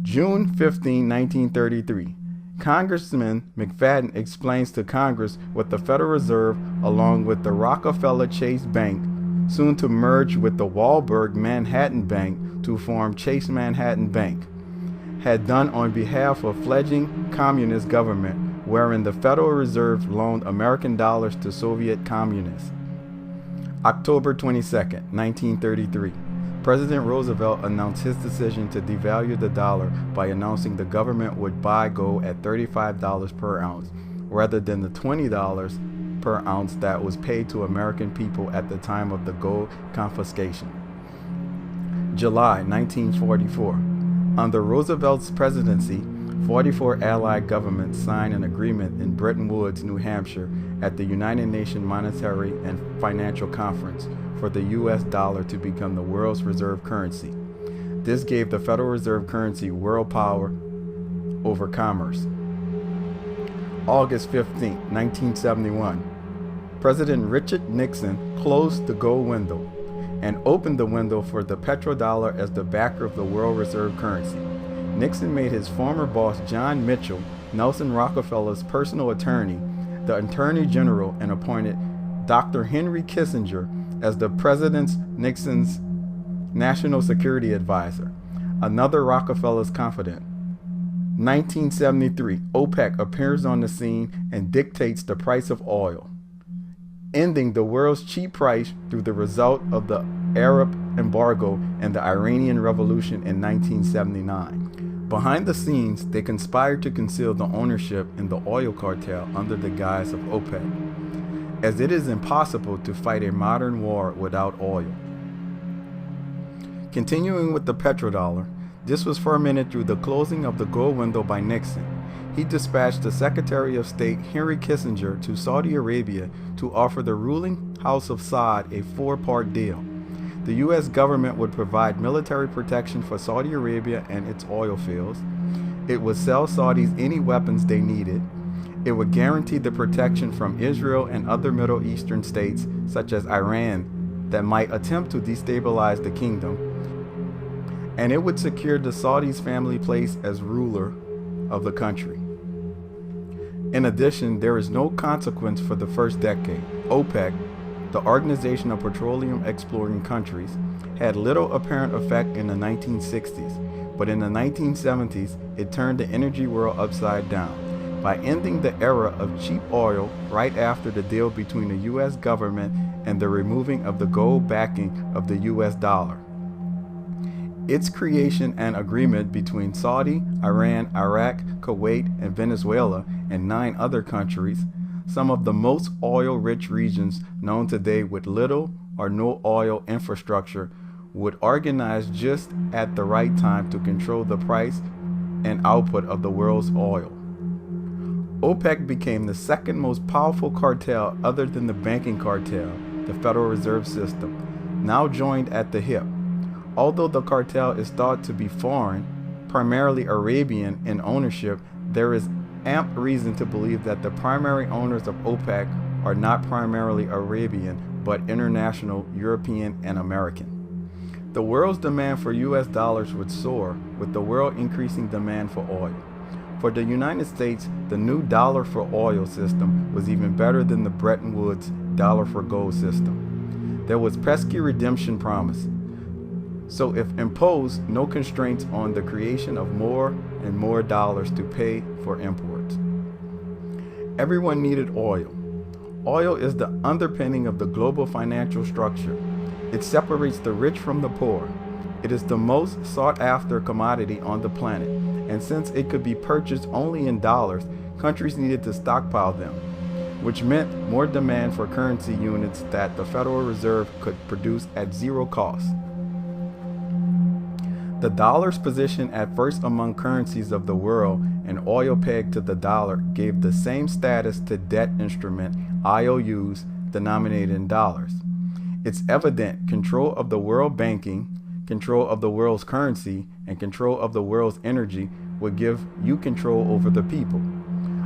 June 15, 1933, Congressman McFadden explains to Congress what the Federal Reserve, along with the Rockefeller Chase Bank, soon to merge with the Walburg Manhattan Bank to form Chase Manhattan Bank, had done on behalf of fledgling communist government, wherein the Federal Reserve loaned American dollars to Soviet communists. October 22, 1933, President Roosevelt announced his decision to devalue the dollar by announcing the government would buy gold at $35 per ounce, rather than the $20 per ounce that was paid to American people at the time of the gold confiscation. July 1944. Under Roosevelt's presidency, 44 Allied governments signed an agreement in Bretton Woods, New Hampshire, at the United Nations Monetary and Financial Conference for the U.S. dollar to become the world's reserve currency. This gave the Federal Reserve currency world power over commerce. August 15, 1971, President Richard Nixon closed the gold window and opened the window for the petrodollar as the backer of the world reserve currency. Nixon made his former boss John Mitchell, Nelson Rockefeller's personal attorney, the Attorney General, and appointed Dr. Henry Kissinger as the Nixon's National Security Advisor, another Rockefeller's confidant. 1973, OPEC appears on the scene and dictates the price of oil, ending the world's cheap price through the result of the Arab embargo and the Iranian Revolution in 1979. Behind the scenes, they conspired to conceal the ownership in the oil cartel under the guise of OPEC, as it is impossible to fight a modern war without oil. Continuing with the petrodollar, this was fermented through the closing of the gold window by Nixon. He dispatched the Secretary of State Henry Kissinger to Saudi Arabia to offer the ruling House of Saud a 4-part deal. The U.S. government would provide military protection for Saudi Arabia and its oil fields. It would sell Saudis any weapons they needed. It would guarantee the protection from Israel and other Middle Eastern states, such as Iran, that might attempt to destabilize the kingdom. And it would secure the Saudis' family place as ruler of the country. In addition, there is no consequence for the first decade. OPEC, the Organization of Petroleum Exporting Countries, had little apparent effect in the 1960s, but in the 1970s, it turned the energy world upside down by ending the era of cheap oil right after the deal between the U.S. government and the removing of the gold backing of the U.S. dollar. Its creation and agreement between Saudi, Iran, Iraq, Kuwait, and Venezuela, and 9 other countries, some of the most oil-rich regions known today with little or no oil infrastructure, would organize just at the right time to control the price and output of the world's oil. OPEC became the second most powerful cartel other than the banking cartel, the Federal Reserve System, now joined at the hip. Although the cartel is thought to be foreign, primarily Arabian in ownership, there is ample reason to believe that the primary owners of OPEC are not primarily Arabian, but international, European, and American. The world's demand for US dollars would soar, with the world increasing demand for oil. For the United States, the new dollar for oil system was even better than the Bretton Woods dollar for gold system. There was pesky redemption promise. So if imposed, no constraints on the creation of more and more dollars to pay for imports. Everyone needed oil. Oil is the underpinning of the global financial structure. It separates the rich from the poor. It is the most sought after commodity on the planet, and since it could be purchased only in dollars, countries needed to stockpile them, which meant more demand for currency units that the Federal Reserve could produce at zero cost. The dollar's position at first among currencies of the world and oil pegged to the dollar gave the same status to debt instrument IOUs denominated in dollars. It's evident control of the world banking, control of the world's currency, and control of the world's energy would give you control over the people.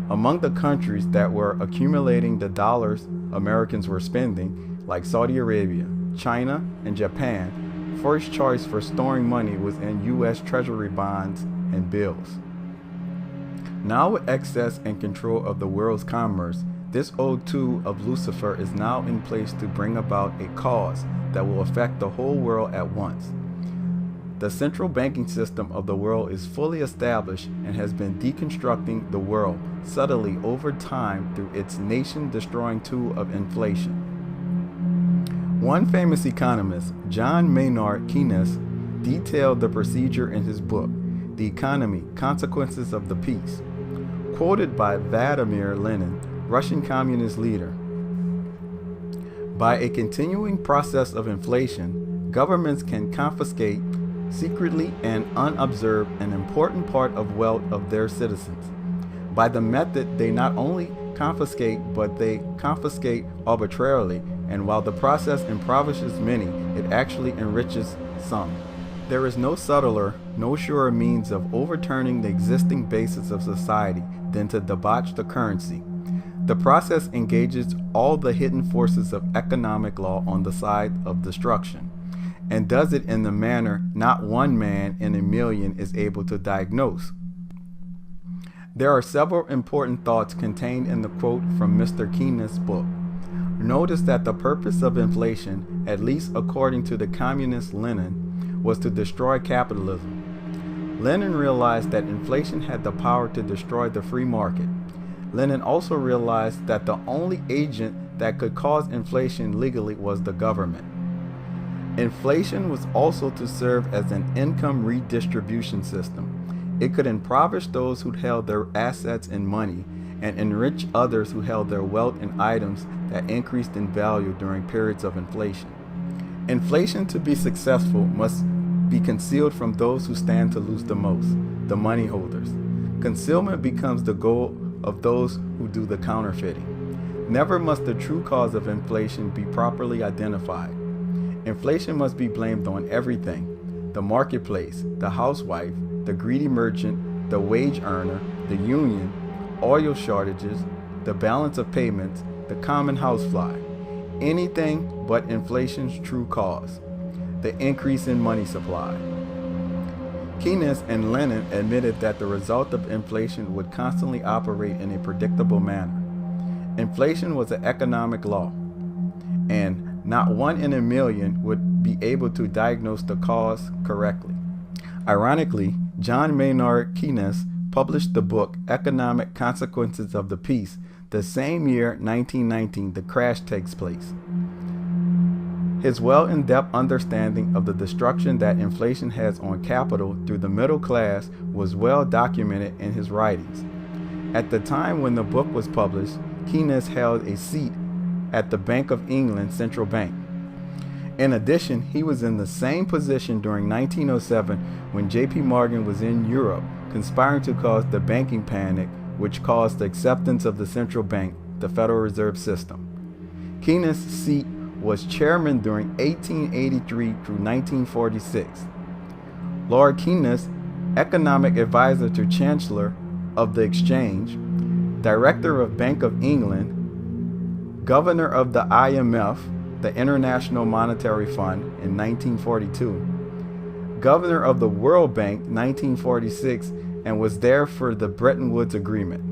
Among the countries that were accumulating the dollars Americans were spending, like Saudi Arabia, China, and Japan, first choice for storing money was in U.S. Treasury bonds and bills. Now with excess and control of the world's commerce, this old tool of Lucifer is now in place to bring about a cause that will affect the whole world at once. The central banking system of the world is fully established and has been deconstructing the world subtly over time through its nation-destroying tool of inflation. One famous economist, John Maynard Keynes, detailed the procedure in his book, The Economy, Consequences of the Peace. Quoted by Vladimir Lenin, Russian communist leader. By a continuing process of inflation, governments can confiscate secretly and unobserved an important part of wealth of their citizens. By the method, they not only confiscate, but they confiscate arbitrarily, and while the process impoverishes many, it actually enriches some. There is no subtler, no surer means of overturning the existing basis of society than to debauch the currency. The process engages all the hidden forces of economic law on the side of destruction, and does it in the manner not one man in a million is able to diagnose. There are several important thoughts contained in the quote from Mr. Keynes' book. Notice that the purpose of inflation, at least according to the communist Lenin, was to destroy capitalism. Lenin realized that inflation had the power to destroy the free market. Lenin also realized that the only agent that could cause inflation legally was the government. Inflation was also to serve as an income redistribution system. It could impoverish those who held their assets in money and enrich others who held their wealth in items that increased in value during periods of inflation. Inflation, to be successful, must be concealed from those who stand to lose the most, the money holders. Concealment becomes the goal of those who do the counterfeiting. Never must the true cause of inflation be properly identified. Inflation must be blamed on everything: the marketplace, the housewife, the greedy merchant, the wage earner, the union, oil shortages, the balance of payments, the common housefly. Anything but inflation's true cause, the increase in money supply. Keynes and Lenin admitted that the result of inflation would constantly operate in a predictable manner. Inflation was an economic law, and not one in a million would be able to diagnose the cause correctly. Ironically, John Maynard Keynes published the book Economic Consequences of the Peace the same year, 1919, the crash takes place. His well-in-depth understanding of the destruction that inflation has on capital through the middle class was well documented in his writings. At the time when the book was published, Keynes held a seat at the Bank of England Central Bank. In addition, he was in the same position during 1907 when J.P. Morgan was in Europe, conspiring to cause the banking panic, which caused the acceptance of the central bank, the Federal Reserve System. Keynes' seat was chairman during 1883 through 1946. Lord Keynes, economic advisor to Chancellor of the Exchange, Director of Bank of England, Governor of the IMF, the International Monetary Fund, in 1942, Governor of the World Bank, 1946, and was there for the Bretton Woods Agreement.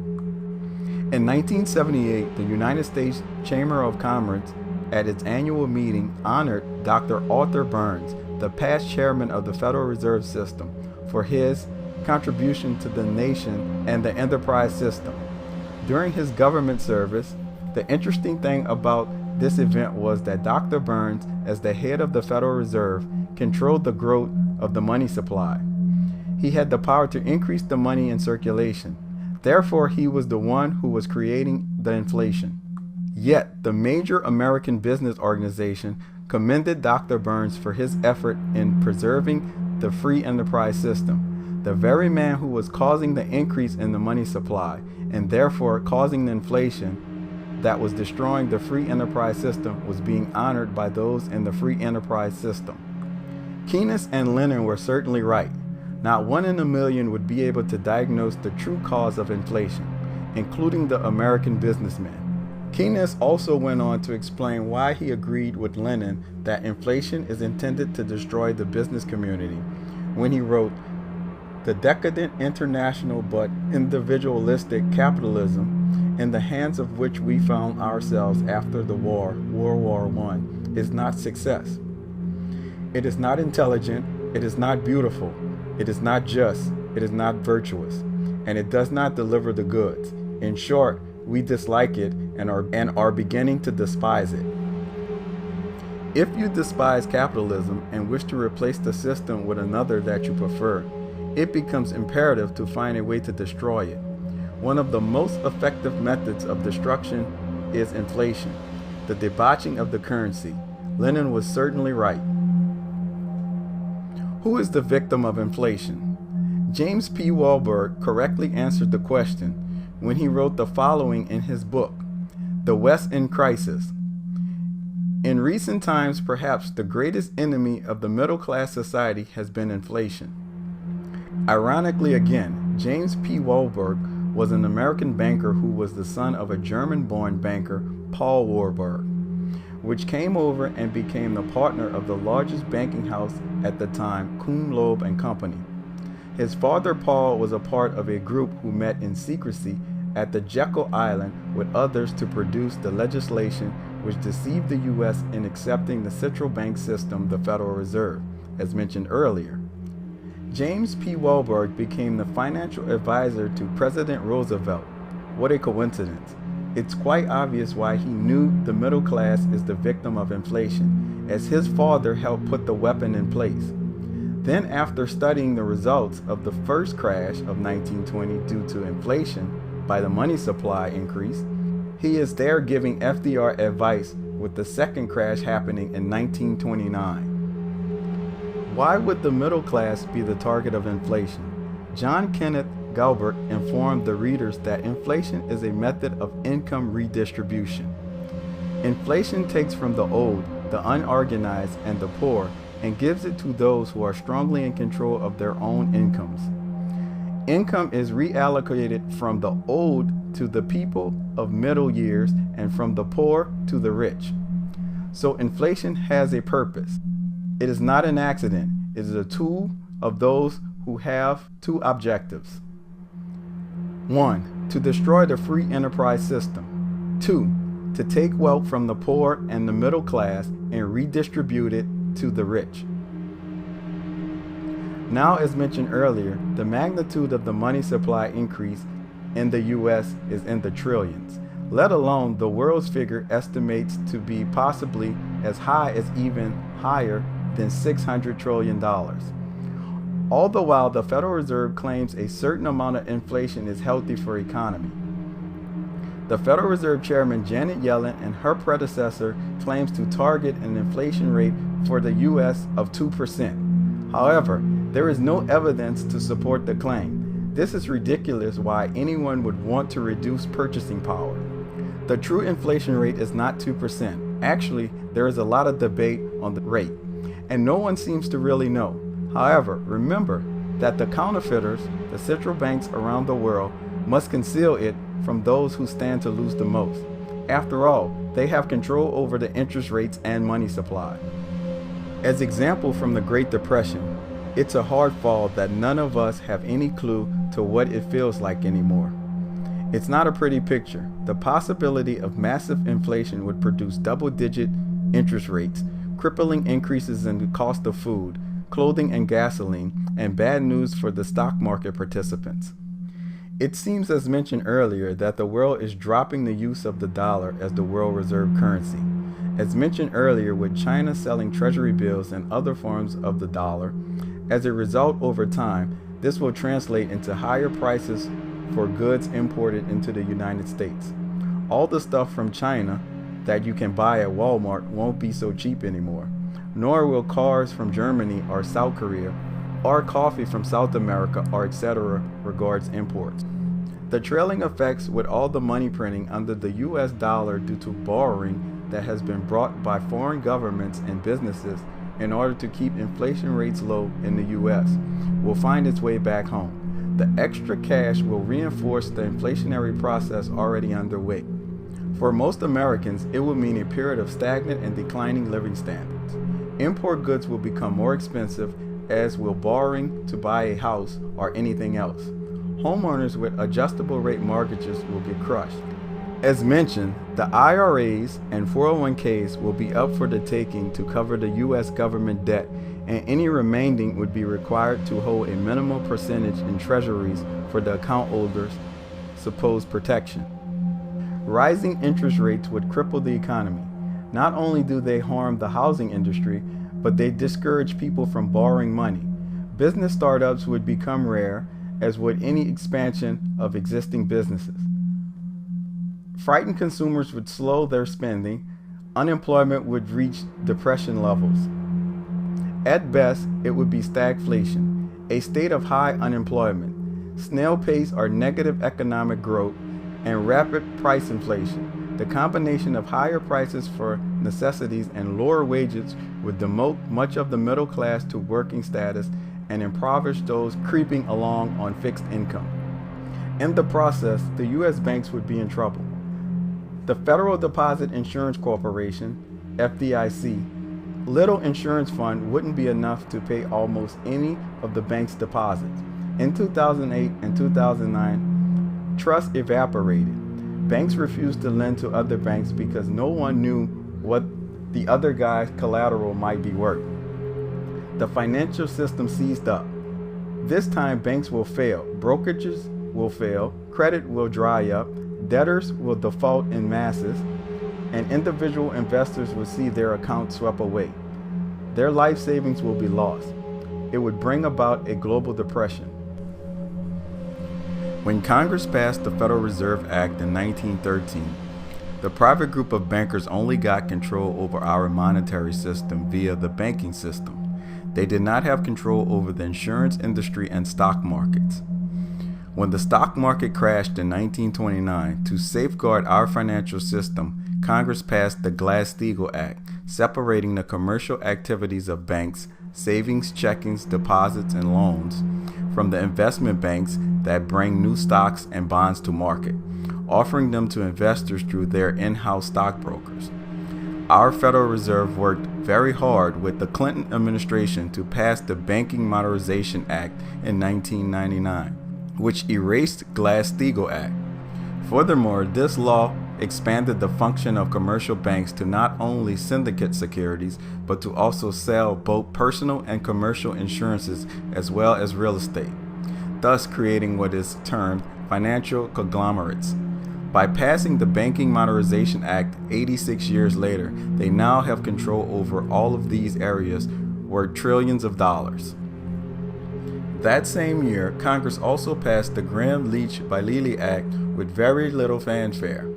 In 1978, the United States Chamber of Commerce, at its annual meeting, honored Dr. Arthur Burns, the past chairman of the Federal Reserve System, for his contribution to the nation and the enterprise system. During his government service, the interesting thing about this event was that Dr. Burns, as the head of the Federal Reserve, controlled the growth of the money supply. He had the power to increase the money in circulation. Therefore, he was the one who was creating the inflation. Yet, the major American business organization commended Dr. Burns for his effort in preserving the free enterprise system. The very man who was causing the increase in the money supply, and therefore causing the inflation that was destroying the free enterprise system, was being honored by those in the free enterprise system. Keynes and Lenin were certainly right. Not one in a million would be able to diagnose the true cause of inflation, including the American businessmen. Keynes also went on to explain why he agreed with Lenin that inflation is intended to destroy the business community when he wrote, "The decadent international but individualistic capitalism in the hands of which we found ourselves after the war, World War I, is not success. It is not intelligent, it is not beautiful, it is not just, it is not virtuous, and it does not deliver the goods. In short, we dislike it and are beginning to despise it." If you despise capitalism and wish to replace the system with another that you prefer, it becomes imperative to find a way to destroy it. One of the most effective methods of destruction is inflation, the debauching of the currency. Lenin was certainly right. Who is the victim of inflation? James P. Wahlberg correctly answered the question when he wrote the following in his book, The West in Crisis. In recent times, perhaps the greatest enemy of the middle-class society has been inflation. Ironically again, James P. Wahlberg was an American banker who was the son of a German-born banker, Paul Warburg, which came over and became the partner of the largest banking house at the time, Kuhn, Loeb and Company. His father, Paul, was a part of a group who met in secrecy at the Jekyll Island with others to produce the legislation which deceived the U.S. in accepting the central bank system, the Federal Reserve, as mentioned earlier. James P. Wahlberg became the financial advisor to President Roosevelt. What a coincidence. It's quite obvious why he knew the middle class is the victim of inflation, as his father helped put the weapon in place. Then, after studying the results of the first crash of 1920 due to inflation by the money supply increase, he is there giving FDR advice with the second crash happening in 1929. Why would the middle class be the target of inflation? John Kenneth Galbraith informed the readers that inflation is a method of income redistribution. Inflation takes from the old, the unorganized, and the poor and gives it to those who are strongly in control of their own incomes. Income is reallocated from the old to the people of middle years and from the poor to the rich. So inflation has a purpose. It is not an accident. It is a tool of those who have two objectives. 1. To destroy the free enterprise system. 2. To take wealth from the poor and the middle class and redistribute it to the rich. Now, as mentioned earlier, the magnitude of the money supply increase in the U.S. is in the trillions. let alone the world's figure estimates to be possibly as high as even higher than $600 trillion. All the while, the Federal Reserve claims a certain amount of inflation is healthy for economy. The Federal Reserve Chairman Janet Yellen and her predecessor claims to target an inflation rate for the U.S. of 2%. However, there is no evidence to support the claim. This is ridiculous why anyone would want to reduce purchasing power. The true inflation rate is not 2%. Actually, there is a lot of debate on the rate, and no one seems to really know. However, remember that the counterfeiters, the central banks around the world, must conceal it from those who stand to lose the most. After all, they have control over the interest rates and money supply. As example from the Great Depression, it's a hard fall that none of us have any clue to what it feels like anymore. It's not a pretty picture. The possibility of massive inflation would produce double-digit interest rates, crippling increases in the cost of food, clothing and gasoline, and bad news for the stock market participants. It seems, as mentioned earlier, that the world is dropping the use of the dollar as the world reserve currency. As mentioned earlier, with China selling treasury bills and other forms of the dollar, as a result, over time, this will translate into higher prices for goods imported into the United States. All the stuff from China that you can buy at Walmart won't be so cheap anymore. Nor will cars from Germany or South Korea, or coffee from South America, or etc. regards imports. The trailing effects with all the money printing under the US dollar due to borrowing that has been brought by foreign governments and businesses in order to keep inflation rates low in the US will find its way back home. The extra cash will reinforce the inflationary process already underway. For most Americans, it will mean a period of stagnant and declining living standards. Import goods will become more expensive, as will borrowing to buy a house or anything else. Homeowners with adjustable rate mortgages will get crushed. As mentioned, the IRAs and 401ks will be up for the taking to cover the U.S. government debt, and any remaining would be required to hold a minimal percentage in treasuries for the account holders' supposed protection. Rising interest rates would cripple the economy. Not only do they harm the housing industry, but they discourage people from borrowing money. Business startups would become rare, as would any expansion of existing businesses. Frightened consumers would slow their spending. Unemployment would reach depression levels. At best, it would be stagflation, a state of high unemployment, snail pace or negative economic growth, and rapid price inflation. The combination of higher prices for necessities and lower wages would demote much of the middle class to working status and impoverish those creeping along on fixed income. In the process, the U.S. banks would be in trouble. The Federal Deposit Insurance Corporation, FDIC, little insurance fund wouldn't be enough to pay almost any of the bank's deposits. In 2008 and 2009, trust evaporated. Banks refused to lend to other banks because no one knew what the other guy's collateral might be worth. The financial system seized up. This time banks will fail, brokerages will fail, credit will dry up, debtors will default in masses, and individual investors will see their accounts swept away. Their life savings will be lost. It would bring about a global depression. When Congress passed the Federal Reserve Act in 1913, the private group of bankers only got control over our monetary system via the banking system. They did not have control over the insurance industry and stock markets. When the stock market crashed in 1929, to safeguard our financial system, Congress passed the Glass-Steagall Act, separating the commercial activities of banks, savings, checkings, deposits, and loans from the investment banks that bring new stocks and bonds to market, offering them to investors through their in-house stockbrokers. Our Federal Reserve worked very hard with the Clinton administration to pass the Banking Modernization Act in 1999, which erased Glass-Steagall Act. Furthermore, this law expanded the function of commercial banks to not only syndicate securities, but to also sell both personal and commercial insurances as well as real estate, thus creating what is termed financial conglomerates. By passing the Banking Modernization Act 86 years later, they now have control over all of these areas worth trillions of dollars. That same year, Congress also passed the Gramm-Leach-Bliley Act with very little fanfare.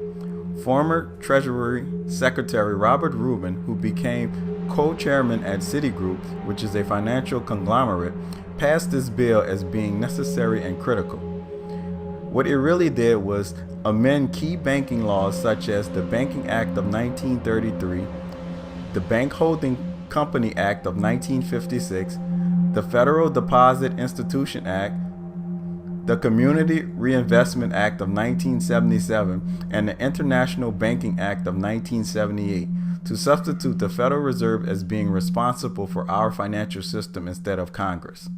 Former Treasury Secretary Robert Rubin, who became co-chairman at Citigroup, which is a financial conglomerate, passed this bill as being necessary and critical. What it really did was amend key banking laws such as the Banking Act of 1933, the Bank Holding Company Act of 1956, the Federal Deposit Institution Act, the Community Reinvestment Act of 1977, and the International Banking Act of 1978 to substitute the Federal Reserve as being responsible for our financial system instead of Congress.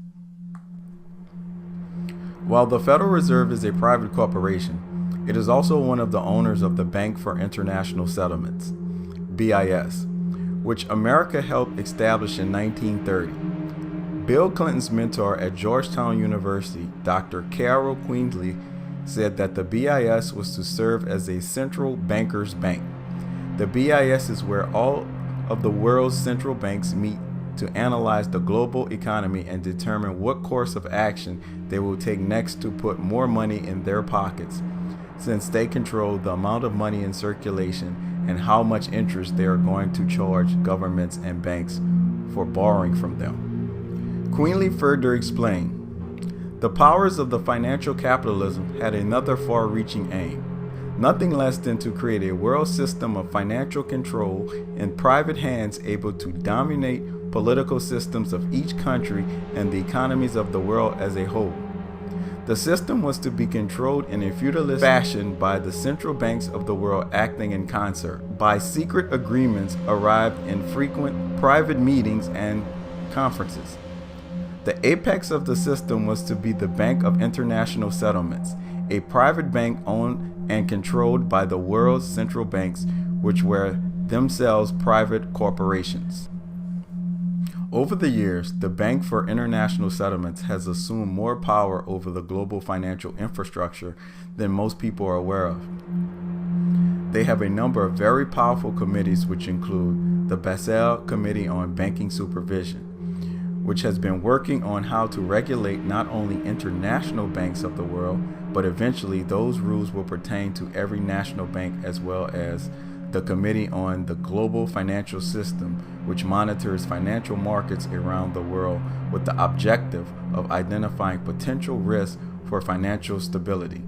While the Federal Reserve is a private corporation, it is also one of the owners of the Bank for International Settlements, BIS, which America helped establish in 1930. Bill Clinton's mentor at Georgetown University, Dr. Carol Queensley, said that the BIS was to serve as a central banker's bank. The BIS is where all of the world's central banks meet to analyze the global economy and determine what course of action they will take next to put more money in their pockets, since they control the amount of money in circulation and how much interest they are going to charge governments and banks for borrowing from them. Queensley further explained, the powers of the financial capitalism had another far-reaching aim, nothing less than to create a world system of financial control in private hands able to dominate political systems of each country and the economies of the world as a whole. The system was to be controlled in a feudalist fashion by the central banks of the world acting in concert, by secret agreements arrived in frequent private meetings and conferences. The apex of the system was to be the Bank of International Settlements, a private bank owned and controlled by the world's central banks, which were themselves private corporations. Over the years, the Bank for International Settlements has assumed more power over the global financial infrastructure than most people are aware of. They have a number of very powerful committees, which include the Basel Committee on Banking Supervision, which has been working on how to regulate not only international banks of the world, but eventually those rules will pertain to every national bank, as well as the Committee on the Global Financial System, which monitors financial markets around the world with the objective of identifying potential risks for financial stability,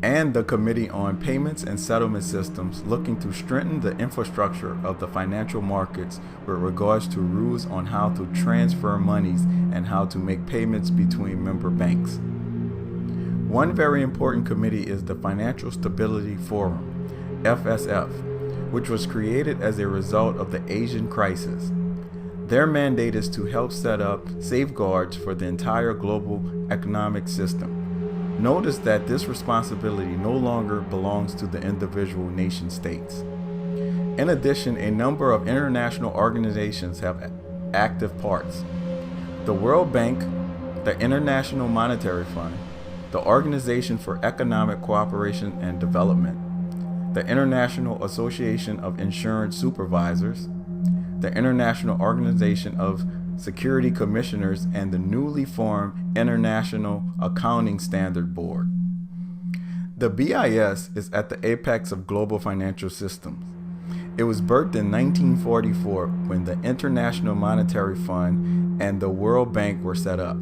and the Committee on Payments and Settlement Systems, looking to strengthen the infrastructure of the financial markets with regards to rules on how to transfer monies and how to make payments between member banks. One very important committee is the Financial Stability Forum, FSF, which was created as a result of the Asian crisis. Their mandate is to help set up safeguards for the entire global economic system. Notice that this responsibility no longer belongs to the individual nation states. In addition, a number of international organizations have active parts. The World Bank, the International Monetary Fund, the Organization for Economic Cooperation and Development, the International Association of Insurance Supervisors, the International Organization of Security Commissioners, and the newly formed International Accounting Standard Board. The BIS is at the apex of global financial systems. It was birthed in 1944 when the International Monetary Fund and the World Bank were set up.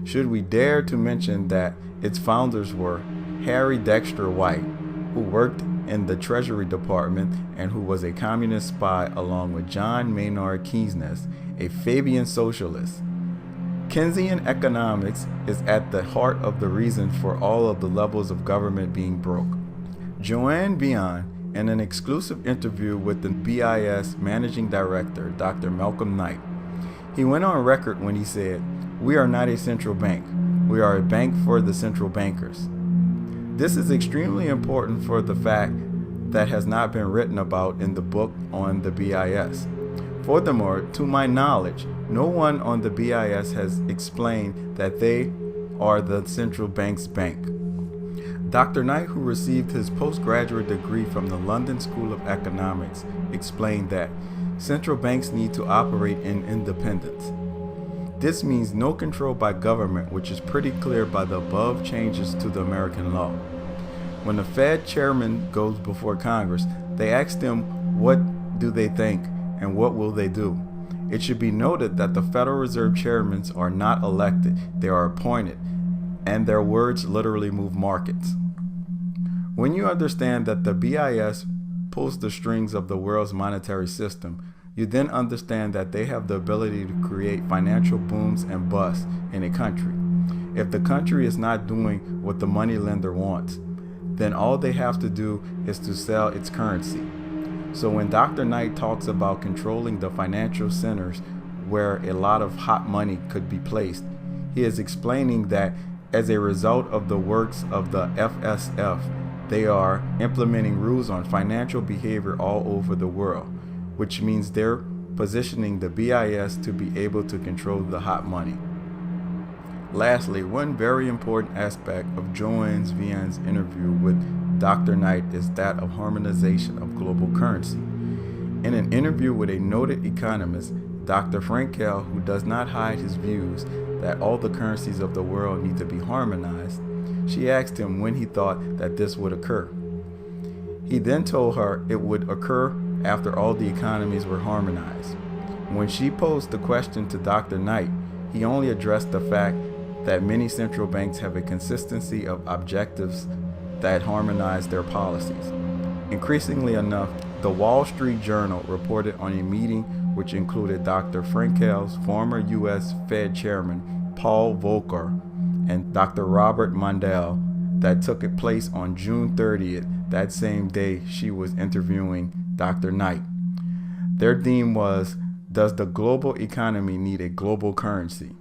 Should we dare to mention that its founders were Harry Dexter White, who worked in the Treasury Department and who was a communist spy, along with John Maynard Keynes, a Fabian socialist. Keynesian economics is at the heart of the reason for all of the levels of government being broke. Joanne Bion, in an exclusive interview with the BIS Managing Director, Dr. Malcolm Knight, he went on record when he said, "We are not a central bank. We are a bank for the central bankers." This is extremely important for the fact that has not been written about in the book on the BIS. Furthermore, to my knowledge, no one on the BIS has explained that they are the central bank's bank. Dr. Knight, who received his postgraduate degree from the London School of Economics, explained that central banks need to operate in independence. This means no control by government, which is pretty clear by the above changes to the American law. When the Fed chairman goes before Congress, they ask them what do they think and what will they do. It should be noted that the Federal Reserve chairmen are not elected, they are appointed, and their words literally move markets. When you understand that the BIS pulls the strings of the world's monetary system, you then understand that they have the ability to create financial booms and busts in a country. If the country is not doing what the moneylender wants, then all they have to do is to sell its currency. So when Dr. Knight talks about controlling the financial centers where a lot of hot money could be placed, he is explaining that as a result of the works of the FSF, they are implementing rules on financial behavior all over the world, which means they're positioning the BIS to be able to control the hot money. Lastly, one very important aspect of Joanne Vian's interview with Dr. Knight is that of harmonization of global currency. In an interview with a noted economist, Dr. Frankel, who does not hide his views that all the currencies of the world need to be harmonized, she asked him when he thought that this would occur. He then told her it would occur after all the economies were harmonized. When she posed the question to Dr. Knight, he only addressed the fact that many central banks have a consistency of objectives that harmonize their policies. Increasingly enough, the Wall Street Journal reported on a meeting which included Dr. Frankel's former U.S. Fed Chairman Paul Volcker and Dr. Robert Mundell that took place on June 30th, that same day she was interviewing Dr. Knight. Their theme was, does the global economy need a global currency?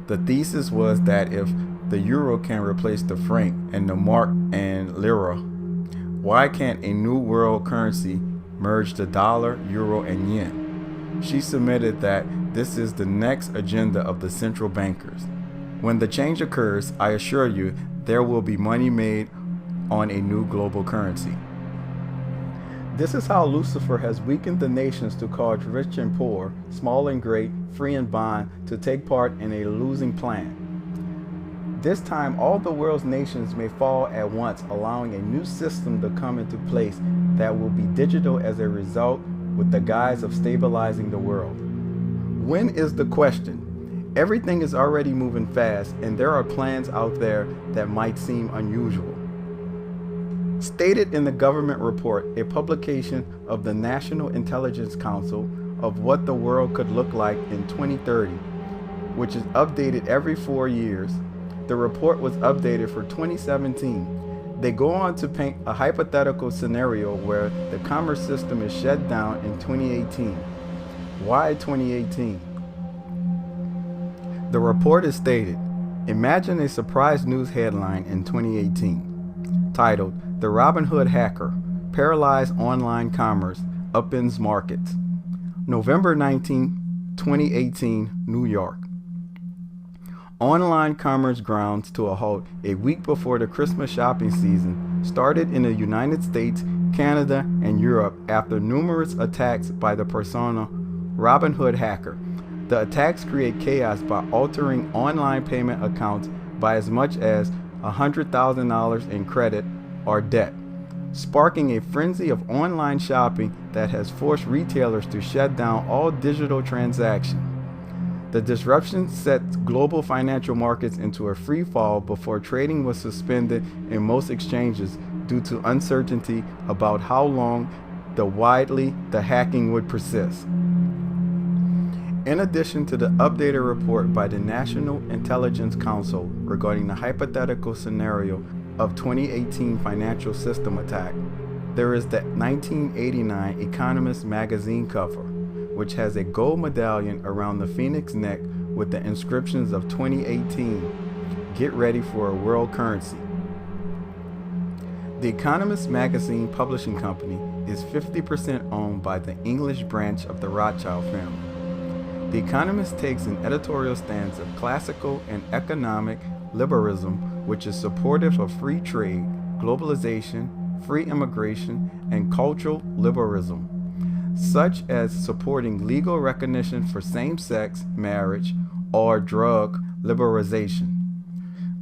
The thesis was that if the euro can replace the franc and the mark and lira, why can't a new world currency merge the dollar, euro, and yen? She submitted that this is the next agenda of the central bankers. When the change occurs, I assure you, there will be money made on a new global currency. This is how Lucifer has weakened the nations to cause rich and poor, small and great, free and bond, to take part in a losing plan. This time, all the world's nations may fall at once, allowing a new system to come into place that will be digital as a result, with the guise of stabilizing the world. When is the question? Everything is already moving fast, and there are plans out there that might seem unusual. Stated in the government report, a publication of the National Intelligence Council, of what the world could look like in 2030, which is updated every 4 years. The report was updated for 2017. They go on to paint a hypothetical scenario where the commerce system is shut down in 2018. Why 2018? The report is stated, imagine a surprise news headline in 2018, titled, "The Robin Hood Hacker, Paralyzed Online Commerce, Upends Markets." November 19, 2018, New York. Online commerce grounds to a halt a week before the Christmas shopping season started in the United States, Canada, and Europe after numerous attacks by the persona Robin Hood Hacker. The attacks create chaos by altering online payment accounts by as much as $100,000 in credit or debt, sparking a frenzy of online shopping that has forced retailers to shut down all digital transactions. The disruption set global financial markets into a free fall before trading was suspended in most exchanges due to uncertainty about how long the hacking would persist. In addition to the updated report by the National Intelligence Council regarding the hypothetical scenario of 2018 financial system attack, there is the 1989 Economist magazine cover, which has a gold medallion around the phoenix neck with the inscriptions of 2018, get ready for a world currency. The Economist magazine publishing company is 50% owned by the English branch of the Rothschild family. The Economist takes an editorial stance of classical and economic liberalism which is supportive of free trade, globalization, free immigration, and cultural liberalism, such as supporting legal recognition for same-sex marriage or drug liberalization.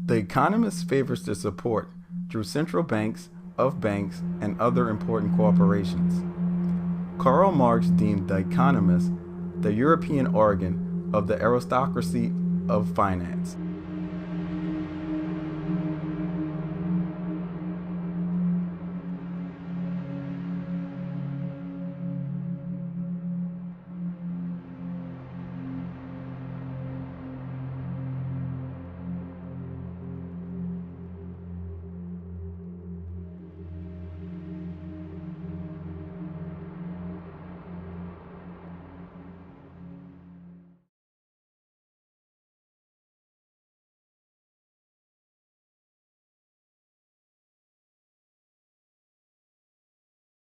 The Economist favors this support through central banks, of banks, and other important corporations. Karl Marx deemed The Economist the European organ of the aristocracy of finance.